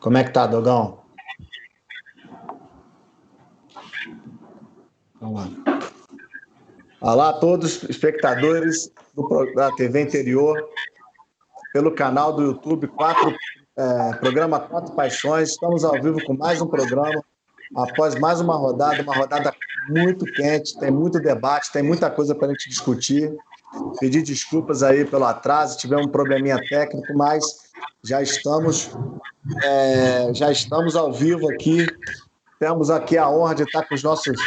Como é que tá, Dogão? Vamos lá. Olá a todos, espectadores da TV Interior, pelo canal do YouTube, programa Quatro Paixões. Estamos ao vivo com mais um programa, após mais uma rodada muito quente, tem muito debate, tem muita coisa para a gente discutir. Pedir desculpas aí pelo atraso, tivemos um probleminha técnico, mas já estamos ao vivo aqui. Temos aqui a honra de estar com os nossos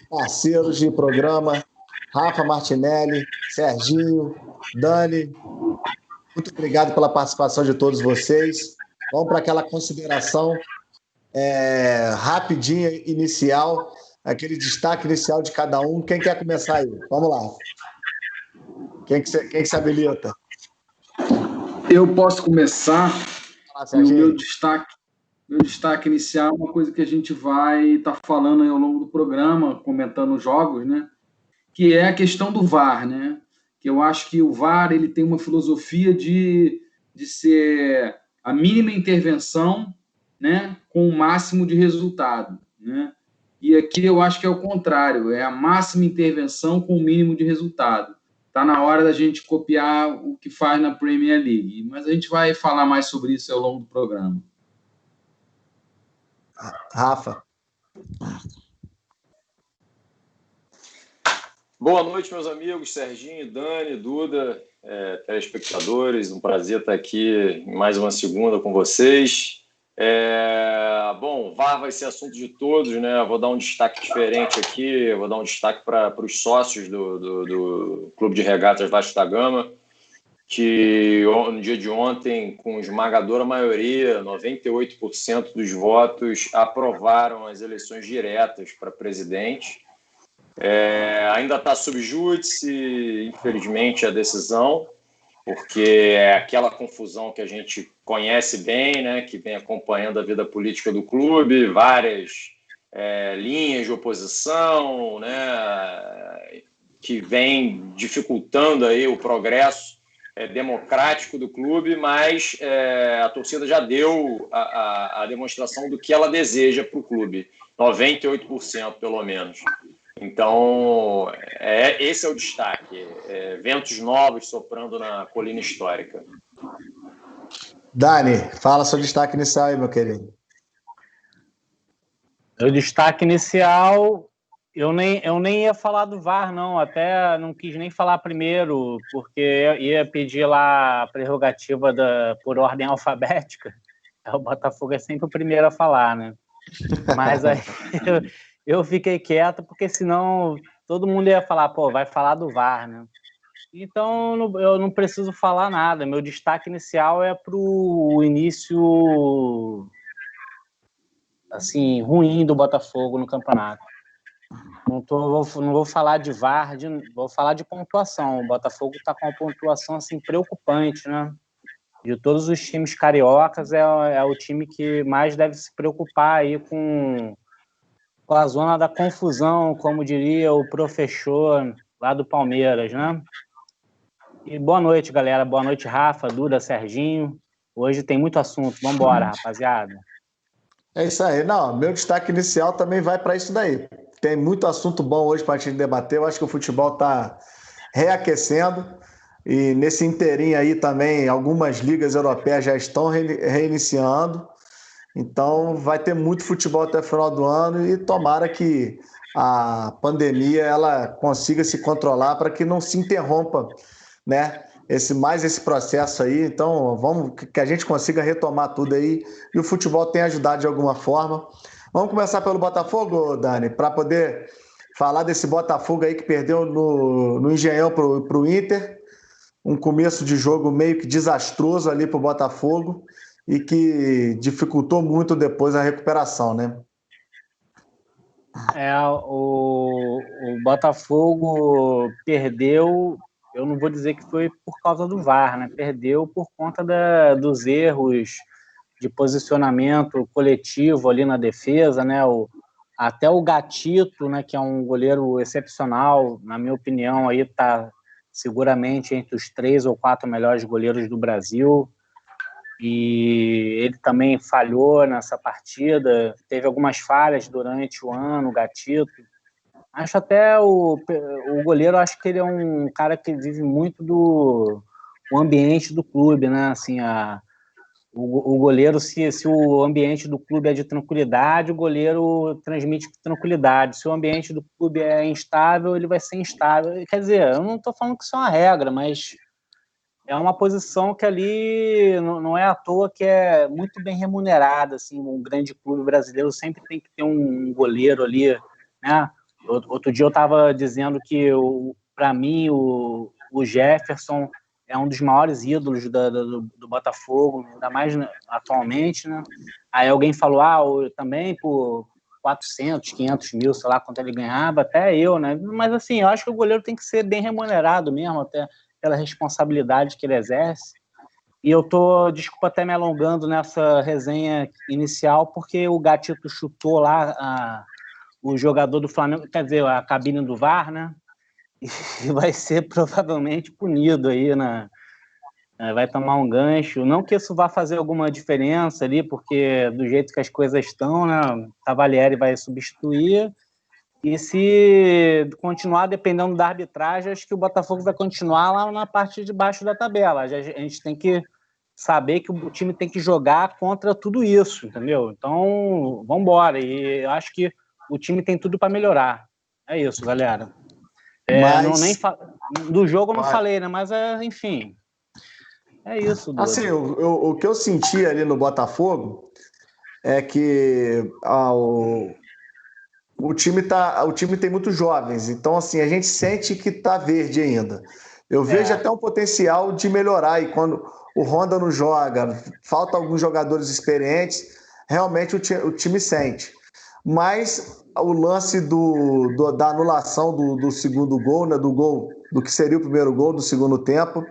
parceiros de programa, Rafa Martinelli, Serginho, Dani. Muito obrigado pela participação de todos vocês. Vamos para aquela consideração rapidinha, inicial, aquele destaque inicial de cada um. Quem quer começar aí? Vamos lá. Quem que se habilita? Eu posso começar. O meu destaque inicial é uma coisa que a gente vai estar falando aí ao longo do programa, comentando os jogos, né? Que é a questão do VAR, né? Que eu acho que o VAR ele tem uma filosofia de ser a mínima intervenção, né? Com o máximo de resultado, né? E aqui eu acho que é o contrário, é a máxima intervenção com o mínimo de resultado. Está na hora da gente copiar o que faz na Premier League, mas a gente vai falar mais sobre isso ao longo do programa. Rafa. Boa noite, meus amigos, Serginho, Dani, Duda, telespectadores, um prazer estar aqui em mais uma segunda com vocês. Bom, VAR vai ser assunto de todos, né? Eu vou dar um destaque diferente aqui, eu vou dar um destaque para os sócios do Clube de Regatas Vasco da Gama, que no dia de ontem, com esmagadora maioria, 98% dos votos, aprovaram as eleições diretas para presidente. Ainda está sob júdice, infelizmente, a decisão, porque é aquela confusão que a gente conhece bem, né, que vem acompanhando a vida política do clube, várias linhas de oposição, né, que vem dificultando aí o progresso democrático do clube, mas a torcida já deu a demonstração do que ela deseja para o clube, 98% pelo menos. Então, esse é o destaque. Ventos novos soprando na colina histórica. Dani, fala seu destaque inicial aí, meu querido. O destaque inicial, eu nem ia falar do VAR, não. Até não quis nem falar primeiro, porque eu ia pedir lá a prerrogativa por ordem alfabética. O Botafogo é sempre o primeiro a falar, né? Mas aí eu fiquei quieto, porque senão todo mundo ia falar, vai falar do VAR, né? Então eu não preciso falar nada. Meu destaque inicial é para o início assim, ruim do Botafogo no campeonato. Não vou falar de VAR, vou falar de pontuação. O Botafogo está com uma pontuação assim, preocupante, né? De todos os times cariocas, é o time que mais deve se preocupar aí com a zona da confusão, como diria o professor lá do Palmeiras, né? E boa noite, galera. Boa noite, Rafa, Duda, Serginho. Hoje tem muito assunto. Vamos embora, rapaziada. É isso aí. Não, meu destaque inicial também vai para isso daí. Tem muito assunto bom hoje para a gente debater. Eu acho que o futebol está reaquecendo e nesse inteirinho aí também algumas ligas europeias já estão reiniciando. Então vai ter muito futebol até o final do ano e tomara que a pandemia ela consiga se controlar para que não se interrompa, né? Esse processo aí. Então vamos que a gente consiga retomar tudo aí e o futebol tem ajudado de alguma forma. Vamos começar pelo Botafogo, Dani, para poder falar desse Botafogo aí que perdeu no Engenhão para o Inter. Um começo de jogo meio que desastroso ali para o Botafogo e que dificultou muito depois a recuperação, né? O Botafogo perdeu, eu não vou dizer que foi por causa do VAR, né? Perdeu por conta dos erros de posicionamento coletivo ali na defesa, né? Até o Gatito, né, que é um goleiro excepcional, na minha opinião, aí está seguramente entre os 3 ou 4 melhores goleiros do Brasil. e ele também falhou nessa partida, teve algumas falhas durante o ano, o Gatito. Acho até o goleiro, acho que ele é um cara que vive muito do ambiente do clube, né? Assim, o goleiro, se o ambiente do clube é de tranquilidade, o goleiro transmite tranquilidade. Se o ambiente do clube é instável, ele vai ser instável. Quer dizer, eu não estou falando que isso é uma regra, mas é uma posição que ali não é à toa que é muito bem remunerada. Assim, um grande clube brasileiro sempre tem que ter um goleiro ali, né? Outro dia eu estava dizendo que, para mim, o Jefferson é um dos maiores ídolos do Botafogo, ainda mais atualmente, né? Aí alguém falou, também por 400, 500 mil, sei lá quanto ele ganhava, até eu, né? Mas, assim, eu acho que o goleiro tem que ser bem remunerado mesmo, até pela responsabilidade que ele exerce. E eu desculpa até me alongando nessa resenha inicial, porque o Gatito chutou lá o jogador do Flamengo, quer dizer, a cabine do VAR, né? E vai ser provavelmente punido aí, vai tomar um gancho. Não que isso vá fazer alguma diferença ali, porque do jeito que as coisas estão, né? Cavalieri vai substituir. E se continuar dependendo da arbitragem, acho que o Botafogo vai continuar lá na parte de baixo da tabela. A gente tem que saber que o time tem que jogar contra tudo isso, entendeu? Então, vamos embora. E eu acho que o time tem tudo para melhorar. É isso, galera. Do jogo eu não falei, né? Mas, enfim, é isso, Duda. Assim, o que eu senti ali no Botafogo é que o time tem muitos jovens, então assim, a gente sente que tá verde ainda. Eu vejo até um potencial de melhorar, e quando o Honda não joga, falta alguns jogadores experientes, realmente o time sente. Mas o lance da anulação do segundo gol, né, do que seria o primeiro gol do segundo tempo,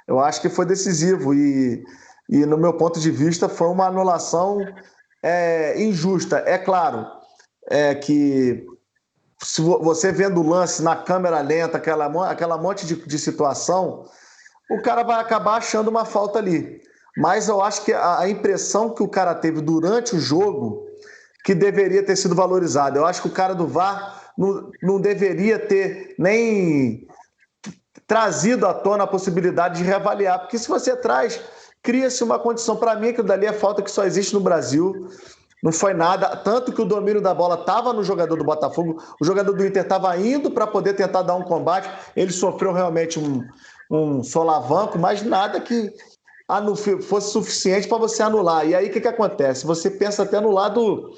eu acho que foi decisivo e no meu ponto de vista foi uma anulação injusta. É claro que se você vendo o lance na câmera lenta, aquela monte de situação, o cara vai acabar achando uma falta ali. Mas eu acho que a impressão que o cara teve durante o jogo que deveria ter sido valorizada. Eu acho que o cara do VAR não deveria ter nem trazido à tona a possibilidade de reavaliar, porque se você traz, cria-se uma condição. Para mim, aquilo dali é falta que só existe no Brasil. Não foi nada, tanto que o domínio da bola estava no jogador do Botafogo, o jogador do Inter estava indo para poder tentar dar um combate, ele sofreu realmente um solavanco, mas nada que fosse suficiente para você anular. E aí o que acontece? Você pensa até no lado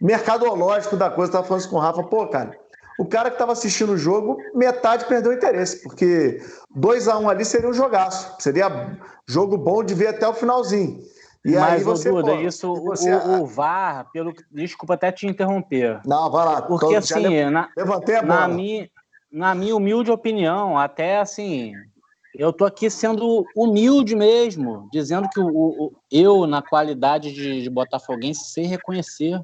mercadológico da coisa, estava falando isso com o Rafa, cara, o cara que estava assistindo o jogo, metade perdeu o interesse, porque 2-1 ali seria um jogaço, seria jogo bom de ver até o finalzinho. E mas, aí você, Duda, o VAR, desculpa até te interromper. Não, vai lá. Porque assim, levantei a bola. Na minha humilde opinião, até assim, eu tô aqui sendo humilde mesmo, dizendo que eu, na qualidade de botafoguense, sei reconhecer.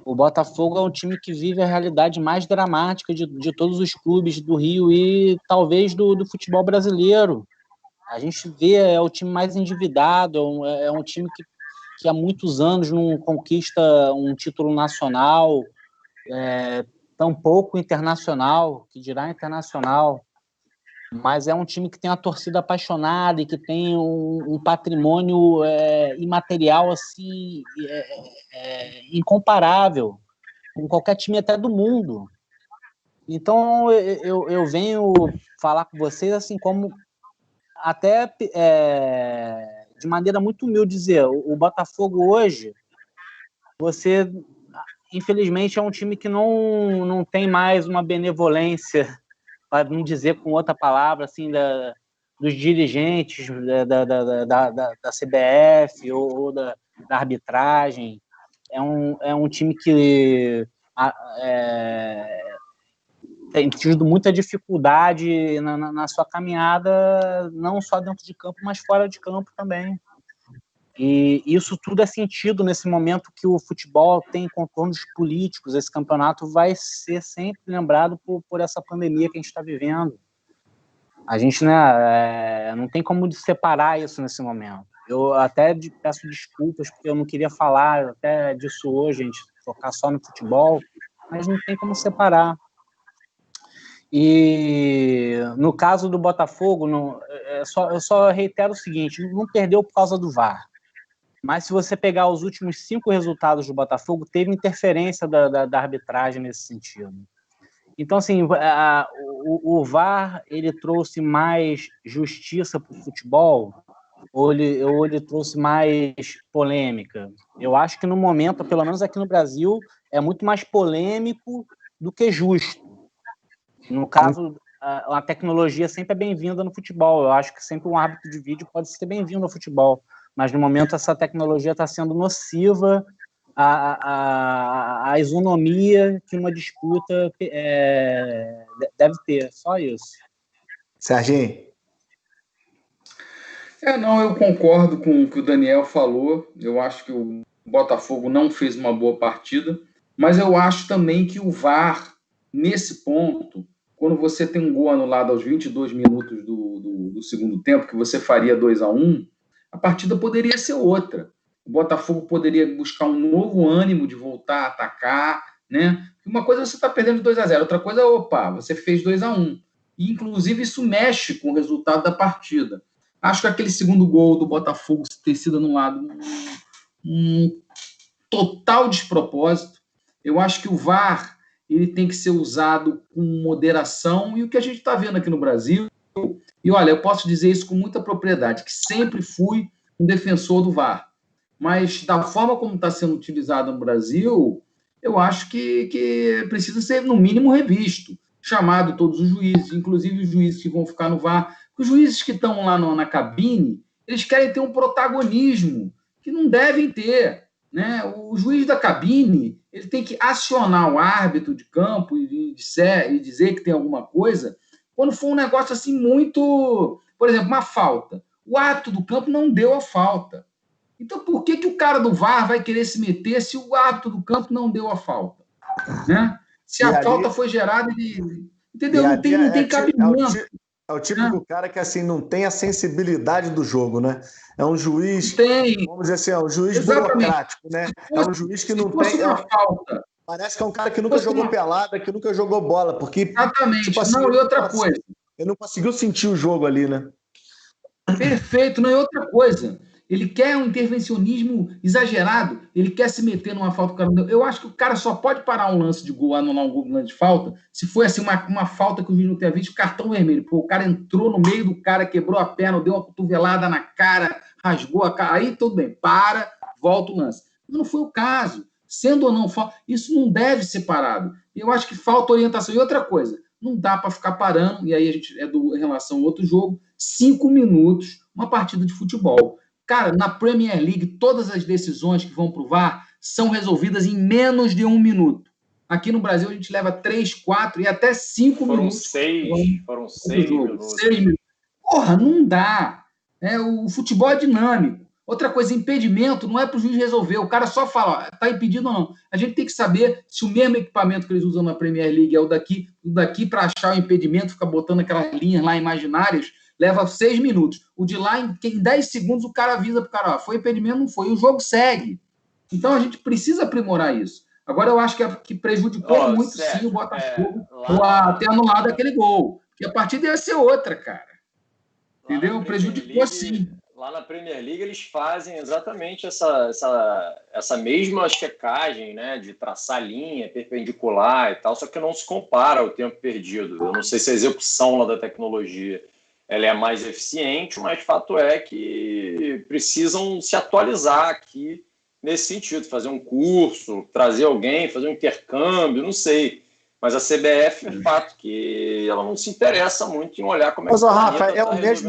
O Botafogo é um time que vive a realidade mais dramática de todos os clubes do Rio e talvez do futebol brasileiro. A gente vê, é o time mais endividado, é um time que há muitos anos não conquista um título nacional, tampouco internacional, que dirá internacional, mas é um time que tem uma torcida apaixonada e que tem um patrimônio imaterial assim, incomparável com qualquer time até do mundo. Então eu venho falar com vocês assim como até de maneira muito humilde dizer, o Botafogo hoje, você infelizmente é um time que não tem mais uma benevolência, para não dizer com outra palavra, assim, dos dirigentes da CBF ou da arbitragem. É um time que tem tido muita dificuldade na sua caminhada, não só dentro de campo, mas fora de campo também. E isso tudo é sentido nesse momento que o futebol tem contornos políticos. Esse campeonato vai ser sempre lembrado por essa pandemia que a gente está vivendo. A gente não tem como separar isso nesse momento. Eu até peço desculpas, porque eu não queria falar até disso hoje, a gente focar só no futebol, mas não tem como separar. E no caso do Botafogo, eu só reitero o seguinte: não perdeu por causa do VAR. Mas se você pegar os últimos 5 resultados do Botafogo, teve interferência da arbitragem nesse sentido. Então, assim, o VAR, ele trouxe mais justiça para o futebol ou ele trouxe mais polêmica? Eu acho que no momento, pelo menos aqui no Brasil, é muito mais polêmico do que justo. No caso, a tecnologia sempre é bem-vinda no futebol. Eu acho que sempre um árbitro de vídeo pode ser bem-vindo ao futebol. Mas, no momento, essa tecnologia está sendo nociva à isonomia que uma disputa deve ter. Só isso. Serginho? Não, eu concordo com o que o Daniel falou. Eu acho que o Botafogo não fez uma boa partida. Mas eu acho também que o VAR, nesse ponto, quando você tem um gol anulado aos 22 minutos do segundo tempo, que você faria 2-1, a partida poderia ser outra. O Botafogo poderia buscar um novo ânimo de voltar a atacar, né? Uma coisa é você está perdendo de 2-0, outra coisa é, você fez 2-1. E, inclusive, isso mexe com o resultado da partida. Acho que aquele segundo gol do Botafogo ter sido anulado um total despropósito. Eu acho que o VAR ele tem que ser usado com moderação, e o que a gente está vendo aqui no Brasil, e olha, eu posso dizer isso com muita propriedade, que sempre fui um defensor do VAR, mas da forma como está sendo utilizado no Brasil, eu acho que precisa ser, no mínimo, revisto, chamado todos os juízes, inclusive os juízes que vão ficar no VAR, os juízes que estão lá na cabine, eles querem ter um protagonismo que não devem ter, né? O juiz da cabine ele tem que acionar o árbitro de campo e dizer que tem alguma coisa quando for um negócio assim muito... Por exemplo, uma falta. O árbitro do campo não deu a falta. Então, por que o cara do VAR vai querer se meter se o árbitro do campo não deu a falta? Né? Se a falta foi gerada... Entendeu? Não tem cabimento. É o típico cara que assim, não tem a sensibilidade do jogo, né? É um juiz, vamos dizer assim, é um juiz burocrático, né? É um juiz que não tem... falta. Parece que é um cara que nunca jogou pelada, que nunca jogou bola, porque... Exatamente. Tipo assim, não, e outra coisa. Ele não conseguiu sentir o jogo ali, né? Perfeito. Não, e outra coisa. Ele quer um intervencionismo exagerado, ele quer se meter numa falta que o cara não deu. Eu acho que o cara só pode parar um lance de gol, anular um gol, um lance de falta, se foi assim, uma falta que o juiz não tenha visto, cartão vermelho. Pô, o cara entrou no meio do cara, quebrou a perna, deu uma cotovelada na cara, rasgou a cara. Aí tudo bem, volta o lance. Não foi o caso. Sendo ou não falta, isso não deve ser parado. Eu acho que falta orientação. E outra coisa, não dá para ficar parando, e aí a gente em relação ao outro jogo, 5 minutos, uma partida de futebol. Cara, na Premier League, todas as decisões que vão para o VAR são resolvidas em menos de 1 minuto. Aqui no Brasil, a gente leva 3, 4 e até 5 minutos. Foram 6 minutos. 6 minutos. Porra, não dá. O futebol é dinâmico. Outra coisa, impedimento não é para o juiz resolver. O cara só fala, está impedido ou não. A gente tem que saber se o mesmo equipamento que eles usam na Premier League é o daqui para achar o impedimento, fica botando aquelas linhas lá imaginárias, leva 6 minutos. O de lá, em 10 segundos, o cara avisa para o cara, foi impedimento, não foi. E o jogo segue. Então, a gente precisa aprimorar isso. Agora, eu acho que prejudicou muito, sim, o Botafogo ter anulado aquele gol. Porque a partida ia ser outra, cara. Entendeu? Prejudicou, sim. Lá na Premier League, eles fazem exatamente essa mesma checagem, né, de traçar linha perpendicular e tal, só que não se compara ao tempo perdido. Eu não sei se a execução lá da tecnologia ela é mais eficiente, mas fato é que precisam se atualizar aqui nesse sentido, fazer um curso, trazer alguém, fazer um intercâmbio, não sei. Mas a CBF, é fato que ela não se interessa muito em olhar como é que Rafa,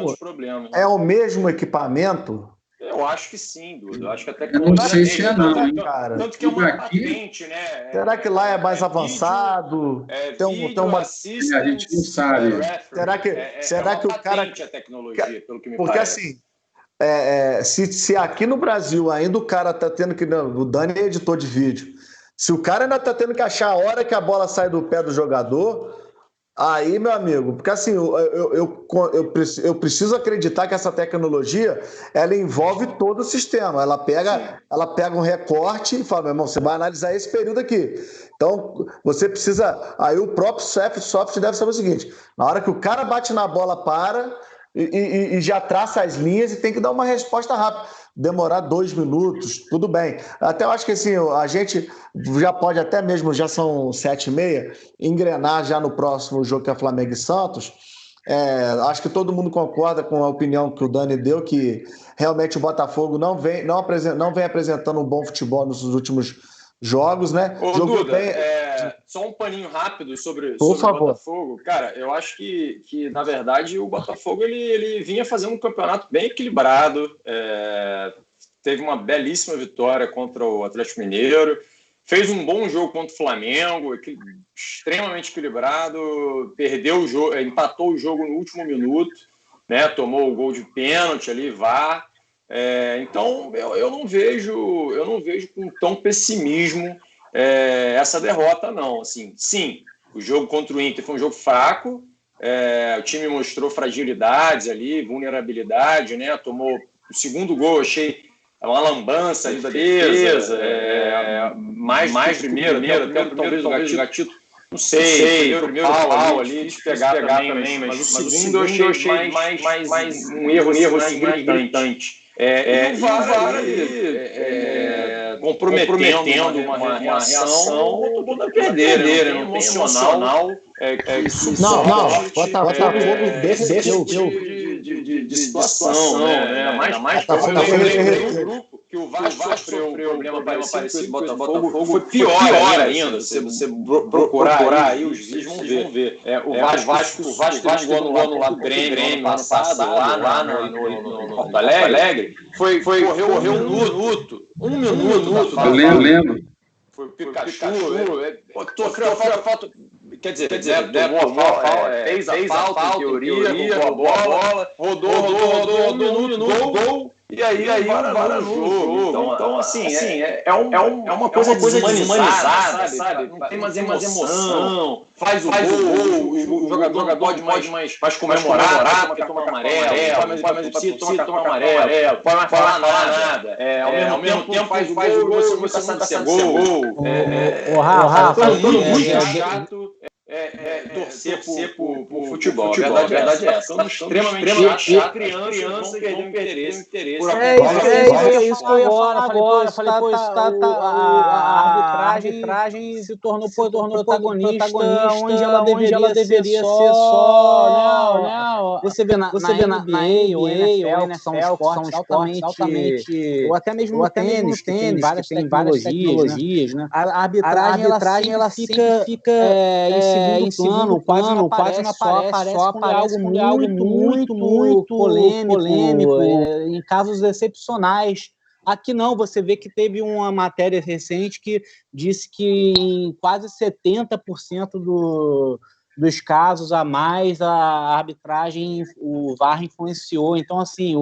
os problemas. É o mesmo equipamento? Eu acho que sim, Dudu. Eu acho que a tecnologia... Não sei se é não, cara. Tanto que é uma patente, né? Será que lá é mais avançado? Tem uma... A gente não sabe. Será que o cara... a tecnologia, pelo que me Porque parece. assim, se aqui no Brasil ainda o cara tá tendo que... O Dani é editor de vídeo. Se o cara ainda tá tendo que achar a hora que a bola sai do pé do jogador, Aí, meu amigo, porque assim, eu preciso acreditar que essa tecnologia, ela envolve todo o sistema. Ela pega um recorte e fala, meu irmão, você vai analisar esse período aqui. Então, você precisa... Aí o próprio software deve saber o seguinte, na hora que o cara bate na bola, para e já traça as linhas e tem que dar uma resposta rápida. Demorar 2 minutos, tudo bem. Até eu acho que assim, a gente já pode até mesmo, já são 7h30, engrenar já no próximo jogo que é Flamengo e Santos. Acho que todo mundo concorda com a opinião que o Dani deu, que realmente o Botafogo não vem apresentando um bom futebol nos últimos jogos, né? Ô, Duda, só um paninho rápido sobre o Botafogo. Cara, eu acho que na verdade, o Botafogo ele vinha fazendo um campeonato bem equilibrado, teve uma belíssima vitória contra o Atlético Mineiro, fez um bom jogo contra o Flamengo, extremamente equilibrado, perdeu o jogo, empatou o jogo no último minuto, né? Tomou o gol de pênalti ali, VAR. Então eu não vejo com tão pessimismo essa derrota, não. Assim, sim, o jogo contra o Inter foi um jogo fraco, o time mostrou fragilidades ali, vulnerabilidade, né? Tomou o segundo gol, achei uma lambança ali da defesa, mais do primeiro, talvez o Gatito, não sei, o primeiro pau ali, de pegar também, mas o segundo eu achei mais um erro assim, gritante. E o VAR ali comprometendo uma reação, todo mundo a perder, né? Emocional. Botafogo desceu de situação, né? Ainda mais o grupo que o Vasco sofreu um problema parecido com o Botafogo, foi pior ainda. Se você procurar aí, os vídeos vão ver. O Vasco teve um gol no lado do Grêmio ano passado, lá no Porto Alegre, correu um minuto. Eu lembro. Foi o Pikachu, sofreu falta. Quer dizer, tomou a falta, fez a falta, em teoria, roubou a bola, rodou um minuto, gol, e aí vara no jogo. Então assim, é uma coisa desumanizada, sabe? Não tem mais emoção, faz o gol, o jogador não pode mais comemorar, porque toma amarelo, não pode mais toma amarelo, não pode mais falar nada. Ao mesmo tempo faz o gol, você sabe se é gol. Todo muito chato. Torcer por futebol. A verdade é essa. Estamos extremamente chatos. Crianças vão perder o interesse. É isso que eu ia falar agora. Falei, pô, a arbitragem se tornou protagonista onde ela deveria ser só. Você vê na NBA ou NFL, que são esportes altamente... Ou até mesmo no tênis, que tem várias tecnologias, né? A arbitragem ela fica em segundo plano, quase não aparece, só aparece algo muito polêmico, em casos excepcionais. Aqui não, você vê que teve uma matéria recente que disse que em quase 70% dos casos a mais a arbitragem, o VAR influenciou. Então, assim,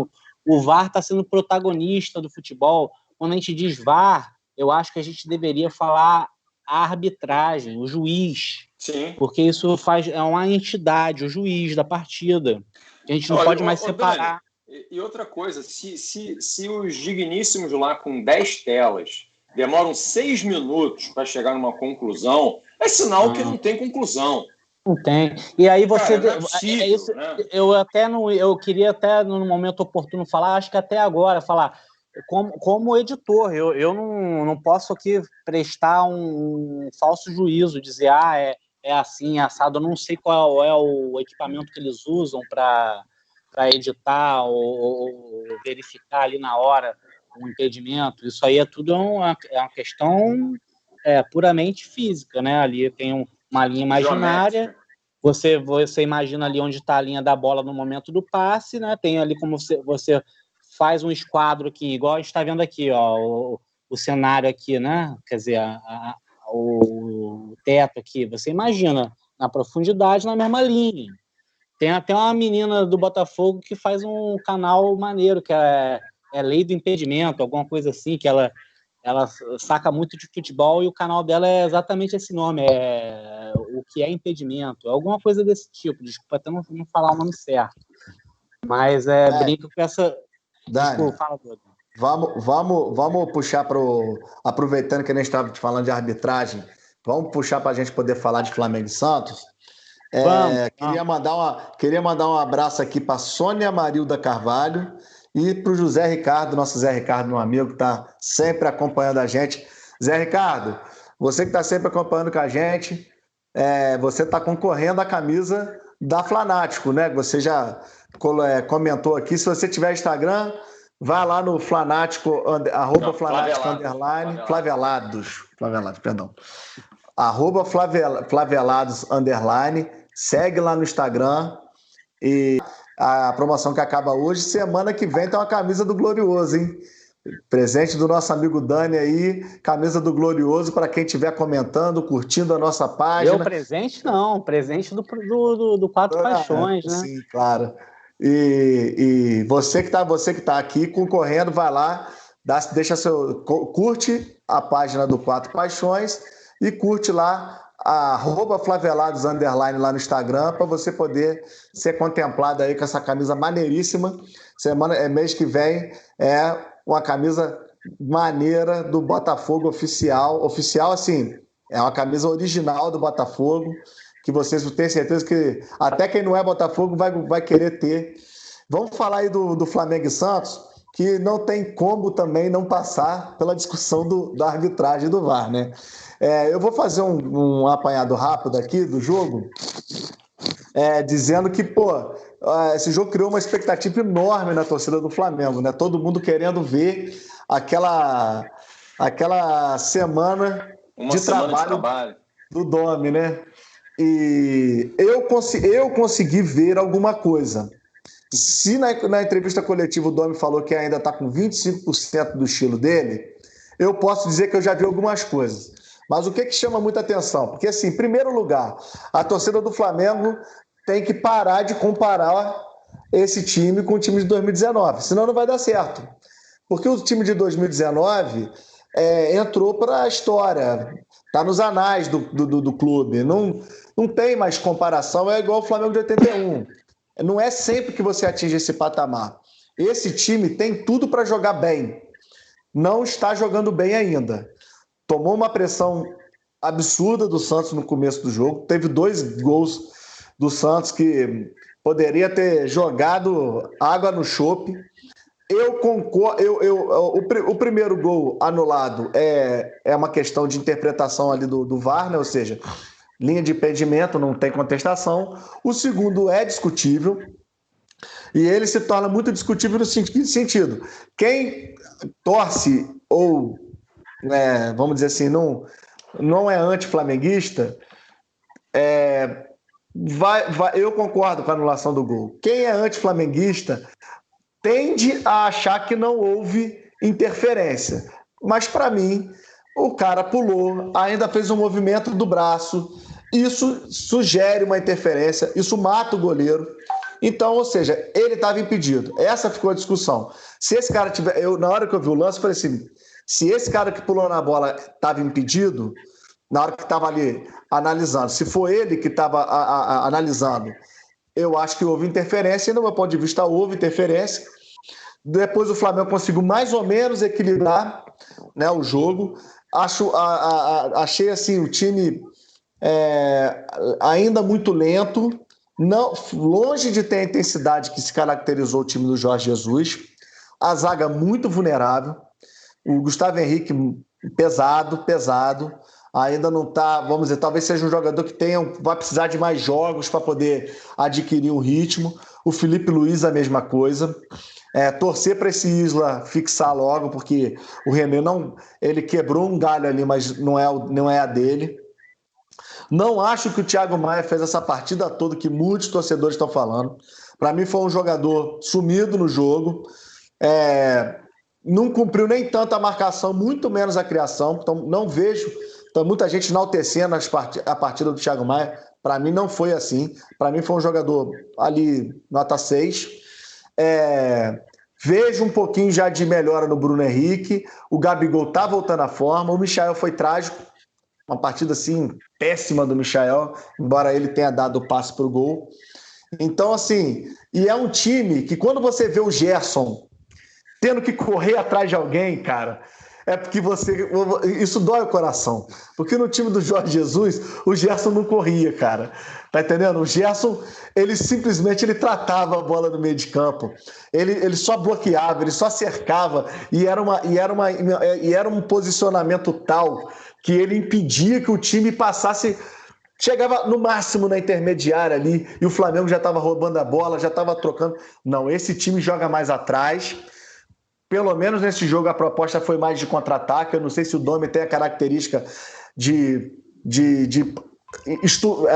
o VAR está sendo protagonista do futebol. Quando a gente diz VAR, eu acho que a gente deveria falar a arbitragem, o juiz. Sim. Porque isso é uma entidade, o juiz da partida. A gente não pode mais separar. Dani, e outra coisa, se os digníssimos lá com 10 telas demoram 6 minutos para chegar numa conclusão, é sinal que não tem conclusão. Não tem. E aí você... Cara, não é possível, isso, né? Eu queria até, no momento oportuno, falar, acho que até agora, falar... Como editor, eu não posso aqui prestar um falso juízo, dizer, é assim, assado. Eu não sei qual é o equipamento que eles usam para editar ou verificar ali na hora um impedimento. Isso aí tudo é uma questão puramente física, né? Ali tem uma linha imaginária, você imagina ali onde está a linha da bola no momento do passe, né? Tem ali como você faz um esquadro aqui, igual a gente está vendo aqui, ó, o cenário aqui, né? Quer dizer, o teto aqui, você imagina na profundidade, na mesma linha. Tem até uma menina do Botafogo que faz um canal maneiro, que é Lei do Impedimento, alguma coisa assim, que ela saca muito de futebol, e o canal dela é exatamente esse nome, o que é impedimento, alguma coisa desse tipo, desculpa até não falar o nome certo, mas brinca com essa... Dani, Desculpa, fala tudo. Vamos puxar aproveitando que a gente estava falando de arbitragem, vamos puxar para a gente poder falar de Flamengo e Santos. Queria mandar um abraço aqui para Sônia Marilda Carvalho e para o José Ricardo, nosso Zé Ricardo, meu amigo, que está sempre acompanhando a gente. Zé Ricardo, você que está sempre acompanhando com a gente, você está concorrendo à camisa da Flanático, né? Você já comentou aqui. Se você tiver Instagram, vai lá no Flanático, @Flanático _ Flavelados, perdão. @Flavelados _ segue lá no Instagram. E a promoção que acaba hoje, semana que vem tem uma camisa do Glorioso, hein? Presente do nosso amigo Dani aí, camisa do Glorioso para quem estiver comentando, curtindo a nossa página. Presente não, presente do Quatro Paixões, né? Sim, claro. E você que tá aqui concorrendo, vai lá, curte a página do Quatro Paixões e curte lá @Flavelados _ lá no Instagram para você poder ser contemplado aí com essa camisa maneiríssima. Mês que vem é uma camisa maneira do Botafogo oficial. Oficial, assim, é uma camisa original do Botafogo, que vocês têm certeza que até quem não é Botafogo vai querer ter. Vamos falar aí do Flamengo e Santos, que não tem como também não passar pela discussão da arbitragem do VAR, né? Eu vou fazer um apanhado rápido aqui do jogo, dizendo que, esse jogo criou uma expectativa enorme na torcida do Flamengo, né? Todo mundo querendo ver aquela semana de trabalho do Domi, né? E eu consegui ver alguma coisa. Se na entrevista coletiva o Domi falou que ainda está com 25% do estilo dele, eu posso dizer que eu já vi algumas coisas. Mas o que chama muita atenção? Porque, assim, em primeiro lugar, a torcida do Flamengo tem que parar de comparar esse time com o time de 2019, senão não vai dar certo. Porque o time de 2019 entrou para a história, está nos anais do clube, não tem mais comparação, é igual o Flamengo de 81. Não é sempre que você atinge esse patamar. Esse time tem tudo para jogar bem, não está jogando bem ainda. Tomou uma pressão absurda do Santos no começo do jogo. Teve 2 gols do Santos que poderia ter jogado água no chope. Eu concordo. O primeiro gol anulado é uma questão de interpretação ali do VAR, né? Ou seja, linha de impedimento, não tem contestação. O segundo é discutível. E ele se torna muito discutível no sentido. Quem torce ou vamos dizer assim, não é anti-flamenguista, eu concordo com a anulação do gol. Quem é anti-flamenguista tende a achar que não houve interferência. Mas, para mim, o cara pulou, ainda fez um movimento do braço, isso sugere uma interferência, isso mata o goleiro. Então, ou seja, ele estava impedido. Essa ficou a discussão. Se esse cara tiver... na hora que eu vi o lance, eu falei assim... Se esse cara que pulou na bola estava impedido, na hora que estava ali analisando, se for ele que estava analisando, eu acho que houve interferência, e do meu ponto de vista houve interferência. Depois o Flamengo conseguiu mais ou menos equilibrar, né, o jogo. Achei assim, o time ainda muito lento, longe de ter a intensidade que se caracterizou o time do Jorge Jesus. A zaga muito vulnerável. O Gustavo Henrique pesado, ainda não está, vamos dizer, talvez seja um jogador que vai precisar de mais jogos para poder adquirir um ritmo. O Felipe Luiz a mesma coisa. Torcer para esse Isla fixar logo, porque o René ele quebrou um galho ali, mas não é a dele. Não acho que o Thiago Maia fez essa partida toda que muitos torcedores estão falando. Para mim foi um jogador sumido no jogo. Não cumpriu nem tanto a marcação, muito menos a criação. Então, não vejo muita gente enaltecendo a partida do Thiago Maia. Para mim, não foi assim. Para mim, foi um jogador ali, nota 6. Vejo um pouquinho já de melhora no Bruno Henrique. O Gabigol está voltando à forma. O Michael foi trágico. uma partida assim péssima do Michael, embora ele tenha dado o passe para o gol. Então, assim, e é um time que quando você vê o Gerson tendo que correr atrás de alguém, cara, é porque isso dói o coração. Porque no time do Jorge Jesus, o Gerson não corria, cara. Tá entendendo? O Gerson, ele simplesmente tratava a bola no meio de campo. Ele só bloqueava, ele só cercava. E era um posicionamento tal que ele impedia que o time passasse. Chegava no máximo na intermediária ali e o Flamengo já estava roubando a bola, já estava trocando. Não, esse time joga mais atrás. Pelo menos nesse jogo a proposta foi mais de contra-ataque. Eu não sei se o Domi tem a característica de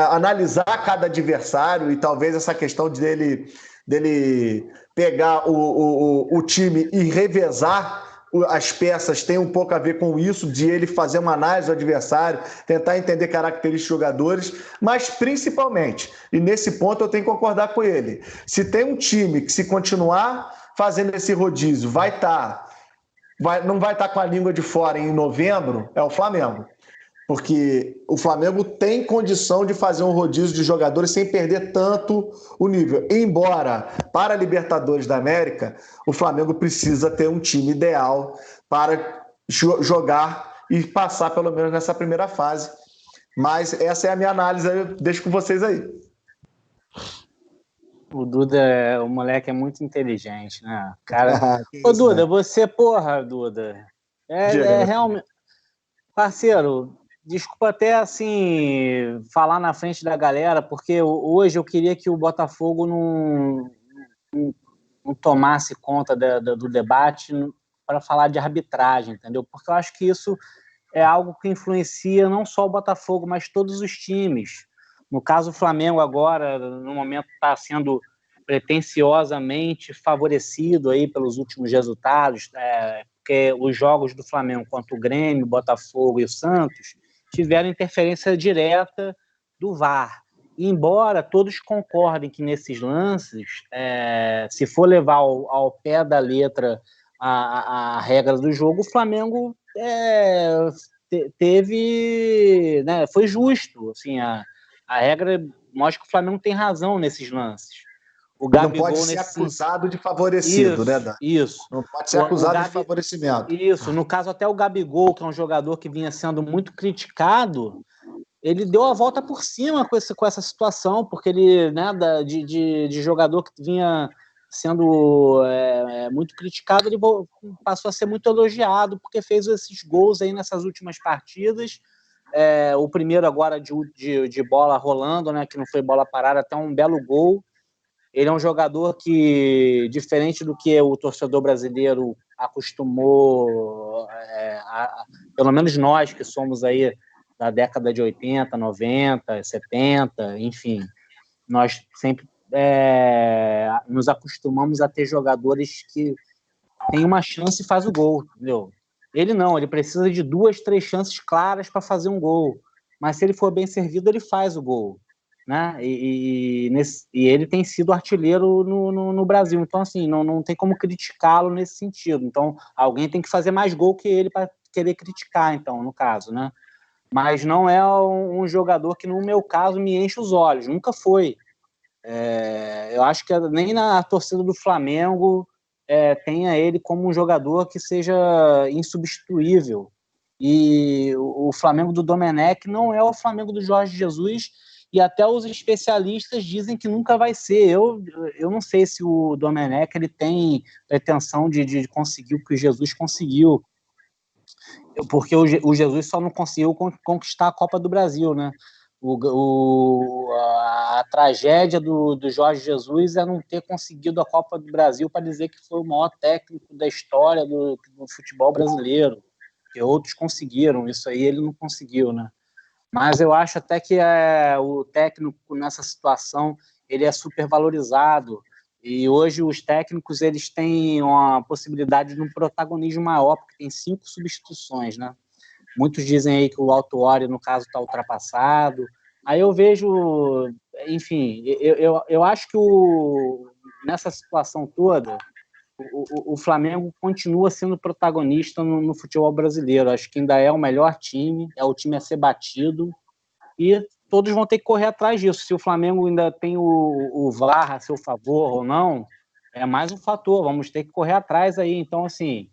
analisar cada adversário e talvez essa questão dele pegar o time e revezar as peças tem um pouco a ver com isso, de ele fazer uma análise do adversário, tentar entender características dos jogadores, mas principalmente, e nesse ponto eu tenho que concordar com ele, se tem um time que se continuar fazendo esse rodízio, não vai estar com a língua de fora em novembro, é o Flamengo. Porque o Flamengo tem condição de fazer um rodízio de jogadores sem perder tanto o nível. Embora, para a Libertadores da América, o Flamengo precisa ter um time ideal para jogar e passar pelo menos nessa primeira fase. Mas essa é a minha análise, eu deixo com vocês aí. O Duda, o moleque é muito inteligente, né? Cara, ô Duda, você, porra, Duda, realmente... Parceiro, desculpa até, assim, falar na frente da galera, porque hoje eu queria que o Botafogo não tomasse conta do debate para falar de arbitragem, entendeu? Porque eu acho que isso é algo que influencia não só o Botafogo, mas todos os times. No caso, o Flamengo agora, no momento, está sendo pretensiosamente favorecido aí pelos últimos resultados, porque os jogos do Flamengo contra o Grêmio, o Botafogo e o Santos tiveram interferência direta do VAR. E embora todos concordem que nesses lances, se for levar ao pé da letra a regra do jogo, o Flamengo teve, né, foi justo, assim, a regra mostra que o Flamengo tem razão nesses lances. O Gabigol, não pode ser acusado de favorecido, né, Dan? Isso. Não pode ser acusado de favorecimento. Isso. No caso, até o Gabigol, que é um jogador que vinha sendo muito criticado, ele deu a volta por cima com essa situação, porque ele, né, de jogador que vinha sendo muito criticado, ele passou a ser muito elogiado, porque fez esses gols aí nessas últimas partidas. O primeiro agora de bola rolando, né, que não foi bola parada, até um belo gol. Ele é um jogador que, diferente do que o torcedor brasileiro acostumou, pelo menos nós que somos aí da década de 80, 90, 70, enfim, nós sempre nos acostumamos a ter jogadores que têm uma chance e faz o gol, entendeu? Ele não, ele precisa de 2, 3 chances claras para fazer um gol, mas se ele for bem servido, ele faz o gol. Né? E ele tem sido artilheiro no Brasil, então assim, não tem como criticá-lo nesse sentido, então alguém tem que fazer mais gol que ele para querer criticar, então, no caso, né? Mas não é um jogador que no meu caso me enche os olhos, nunca foi. Eu acho que nem na torcida do Flamengo tenha ele como um jogador que seja insubstituível, e o Flamengo do Domenech não é o Flamengo do Jorge Jesus. E até os especialistas dizem que nunca vai ser. Eu não sei se o Domenech ele tem pretensão de conseguir o que o Jesus conseguiu, porque o Jesus só não conseguiu conquistar a Copa do Brasil, né? A tragédia do Jorge Jesus é não ter conseguido a Copa do Brasil para dizer que foi o maior técnico da história do futebol brasileiro, que outros conseguiram, isso aí ele não conseguiu, né? Mas eu acho até que o técnico nessa situação ele é super valorizado, e hoje os técnicos eles têm uma possibilidade de um protagonismo maior, porque tem 5 substituições, né? Muitos dizem aí que o Autuori, no caso, está ultrapassado. Aí eu vejo, enfim, eu acho que nessa situação toda, o Flamengo continua sendo protagonista no futebol brasileiro. Acho que ainda é o melhor time, é o time a ser batido, e todos vão ter que correr atrás disso. Se o Flamengo ainda tem o VAR a seu favor ou não, é mais um fator, vamos ter que correr atrás aí. Então, assim,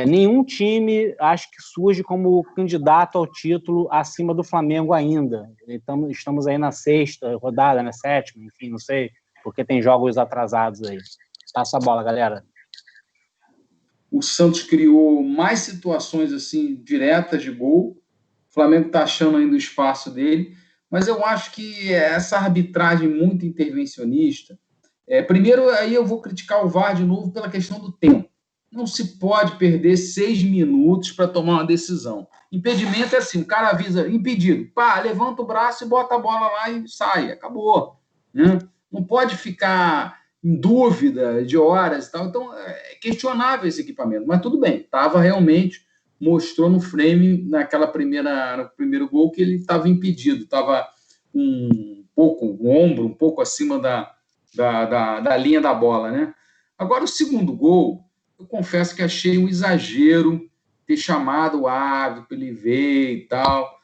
nenhum time acho que surge como candidato ao título acima do Flamengo ainda. Então, estamos aí na 6ª rodada, na 7ª, enfim, não sei, porque tem jogos atrasados aí. Passa a bola, galera. O Santos criou mais situações assim diretas de gol. O Flamengo está achando ainda o espaço dele, mas eu acho que essa arbitragem muito intervencionista... primeiro, aí eu vou criticar o VAR de novo pela questão do tempo. Não se pode perder 6 minutos para tomar uma decisão. Impedimento é assim, o cara avisa, impedido, pá, levanta o braço e bota a bola lá e sai, acabou. Né? Não pode ficar em dúvida de horas e tal. Então, é questionável esse equipamento, mas tudo bem, estava realmente, mostrou no frame, no primeiro gol, que ele estava impedido, estava o ombro um pouco acima da linha da bola, né? Agora, o segundo gol, eu confesso que achei um exagero ter chamado o árbitro para ele ver e tal.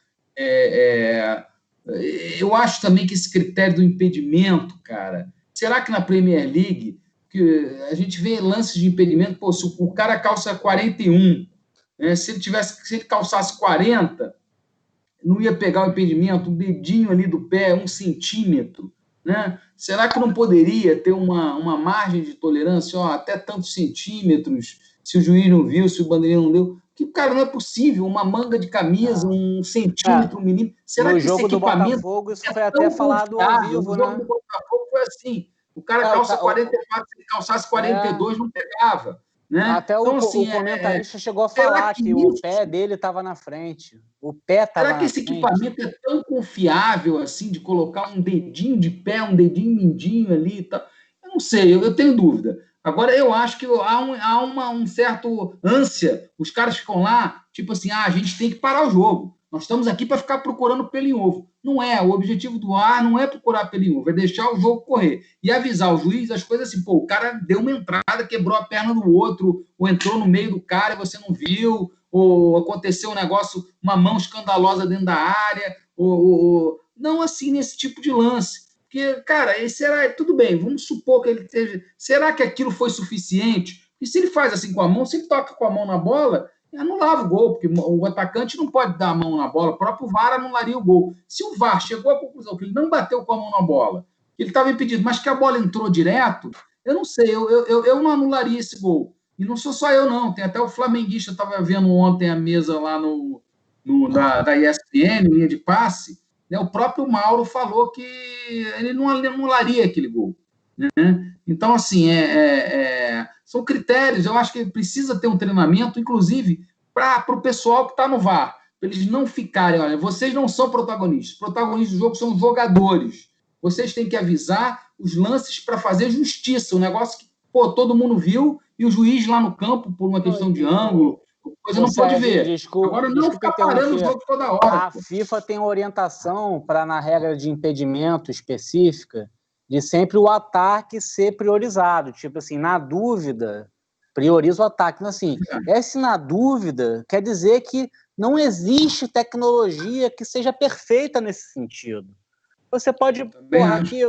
Eu acho também que esse critério do impedimento, cara, será que na Premier League, que a gente vê lances de impedimento, pô, se o cara calça 41, né, se ele calçasse 40, não ia pegar o impedimento, um dedinho ali do pé, 1 centímetro, né? Será que não poderia ter uma margem de tolerância, até tantos centímetros, se o juiz não viu, se o bandeirinha não deu? Que, cara, não é possível, uma manga de camisa, 1 centímetro, 1 milímetro. Será no que jogo esse equipamento... do Botafogo, isso foi até falado ao vivo, no jogo do Botafogo foi assim, o cara calça 44, se ele calçasse 42, não pegava. Né? Até então, assim, o comentarista chegou a falar que o pé dele estava na frente. O pé estava na frente. Será que esse equipamento é tão confiável assim, de colocar um dedinho de pé, um dedinho mindinho ali e tal? Eu não sei, eu tenho dúvida. Agora, eu acho que há um certo ânsia. Os caras ficam lá, tipo assim, a gente tem que parar o jogo. Nós estamos aqui para ficar procurando pelo em ovo. Não é, o objetivo do VAR não é procurar pelo em ovo, é deixar o jogo correr. E avisar o juiz as coisas assim, pô, o cara deu uma entrada, quebrou a perna do outro, ou entrou no meio do cara e você não viu, ou aconteceu um negócio, uma mão escandalosa dentro da área, ou não assim nesse tipo de lance. Porque, cara, tudo bem, vamos supor que ele esteja... Será que aquilo foi suficiente? E se ele faz assim com a mão, se ele toca com a mão na bola, anulava o gol, porque o atacante não pode dar a mão na bola, o próprio VAR anularia o gol. Se o VAR chegou à conclusão que ele não bateu com a mão na bola, que ele estava impedido, mas que a bola entrou direto, eu não sei, eu não anularia esse gol. E não sou só eu, não. Tem até o flamenguista, estava vendo ontem a mesa lá da ESPN, linha de passe, né? O próprio Mauro falou que ele não anularia aquele gol. Né? Então, assim, são critérios, eu acho que precisa ter um treinamento, inclusive, para o pessoal que está no VAR, para eles não ficarem, olha, vocês não são protagonistas, os protagonistas do jogo são os jogadores, vocês têm que avisar os lances para fazer justiça, um negócio que, pô, todo mundo viu, e o juiz lá no campo, por uma questão de ângulo, coisa não pode ver. Agora não ficar parando o jogo toda hora. A FIFA tem orientação para, na regra de impedimento específica, de sempre o ataque ser priorizado. Tipo assim, na dúvida, prioriza o ataque. Então, assim, esse na dúvida quer dizer que não existe tecnologia que seja perfeita nesse sentido. Você pode... Porra, aqui,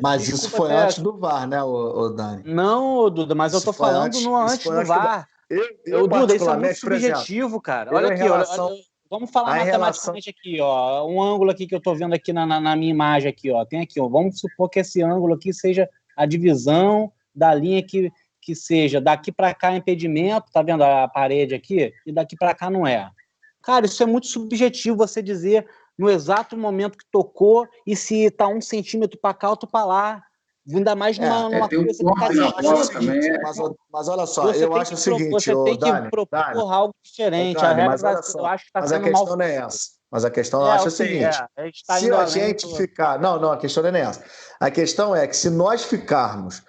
mas isso foi antes do VAR, né, o Dani? Não, Duda, mas eu tô falando antes do VAR. Duda, isso é muito subjetivo, cara. Olha aqui, vamos falar matematicamente aqui, ó. Um ângulo aqui que eu tô vendo aqui na minha imagem aqui, ó. Tem aqui, ó. Vamos supor que esse ângulo aqui seja a divisão da linha que seja daqui para cá impedimento, tá vendo a parede aqui? E daqui para cá não é. Cara, isso é muito subjetivo você dizer no exato momento que tocou e se tá 1 centímetro para cá, outro para lá. Ainda mais numa coisa que tá mas olha só, eu acho o seguinte, você tem que propor algo diferente. Dani, eu acho que tá sendo mal. Mas a questão não é essa. Mas a questão eu acho o seguinte: se a gente ficar. Não, a questão não é essa. A questão é que se nós ficarmos.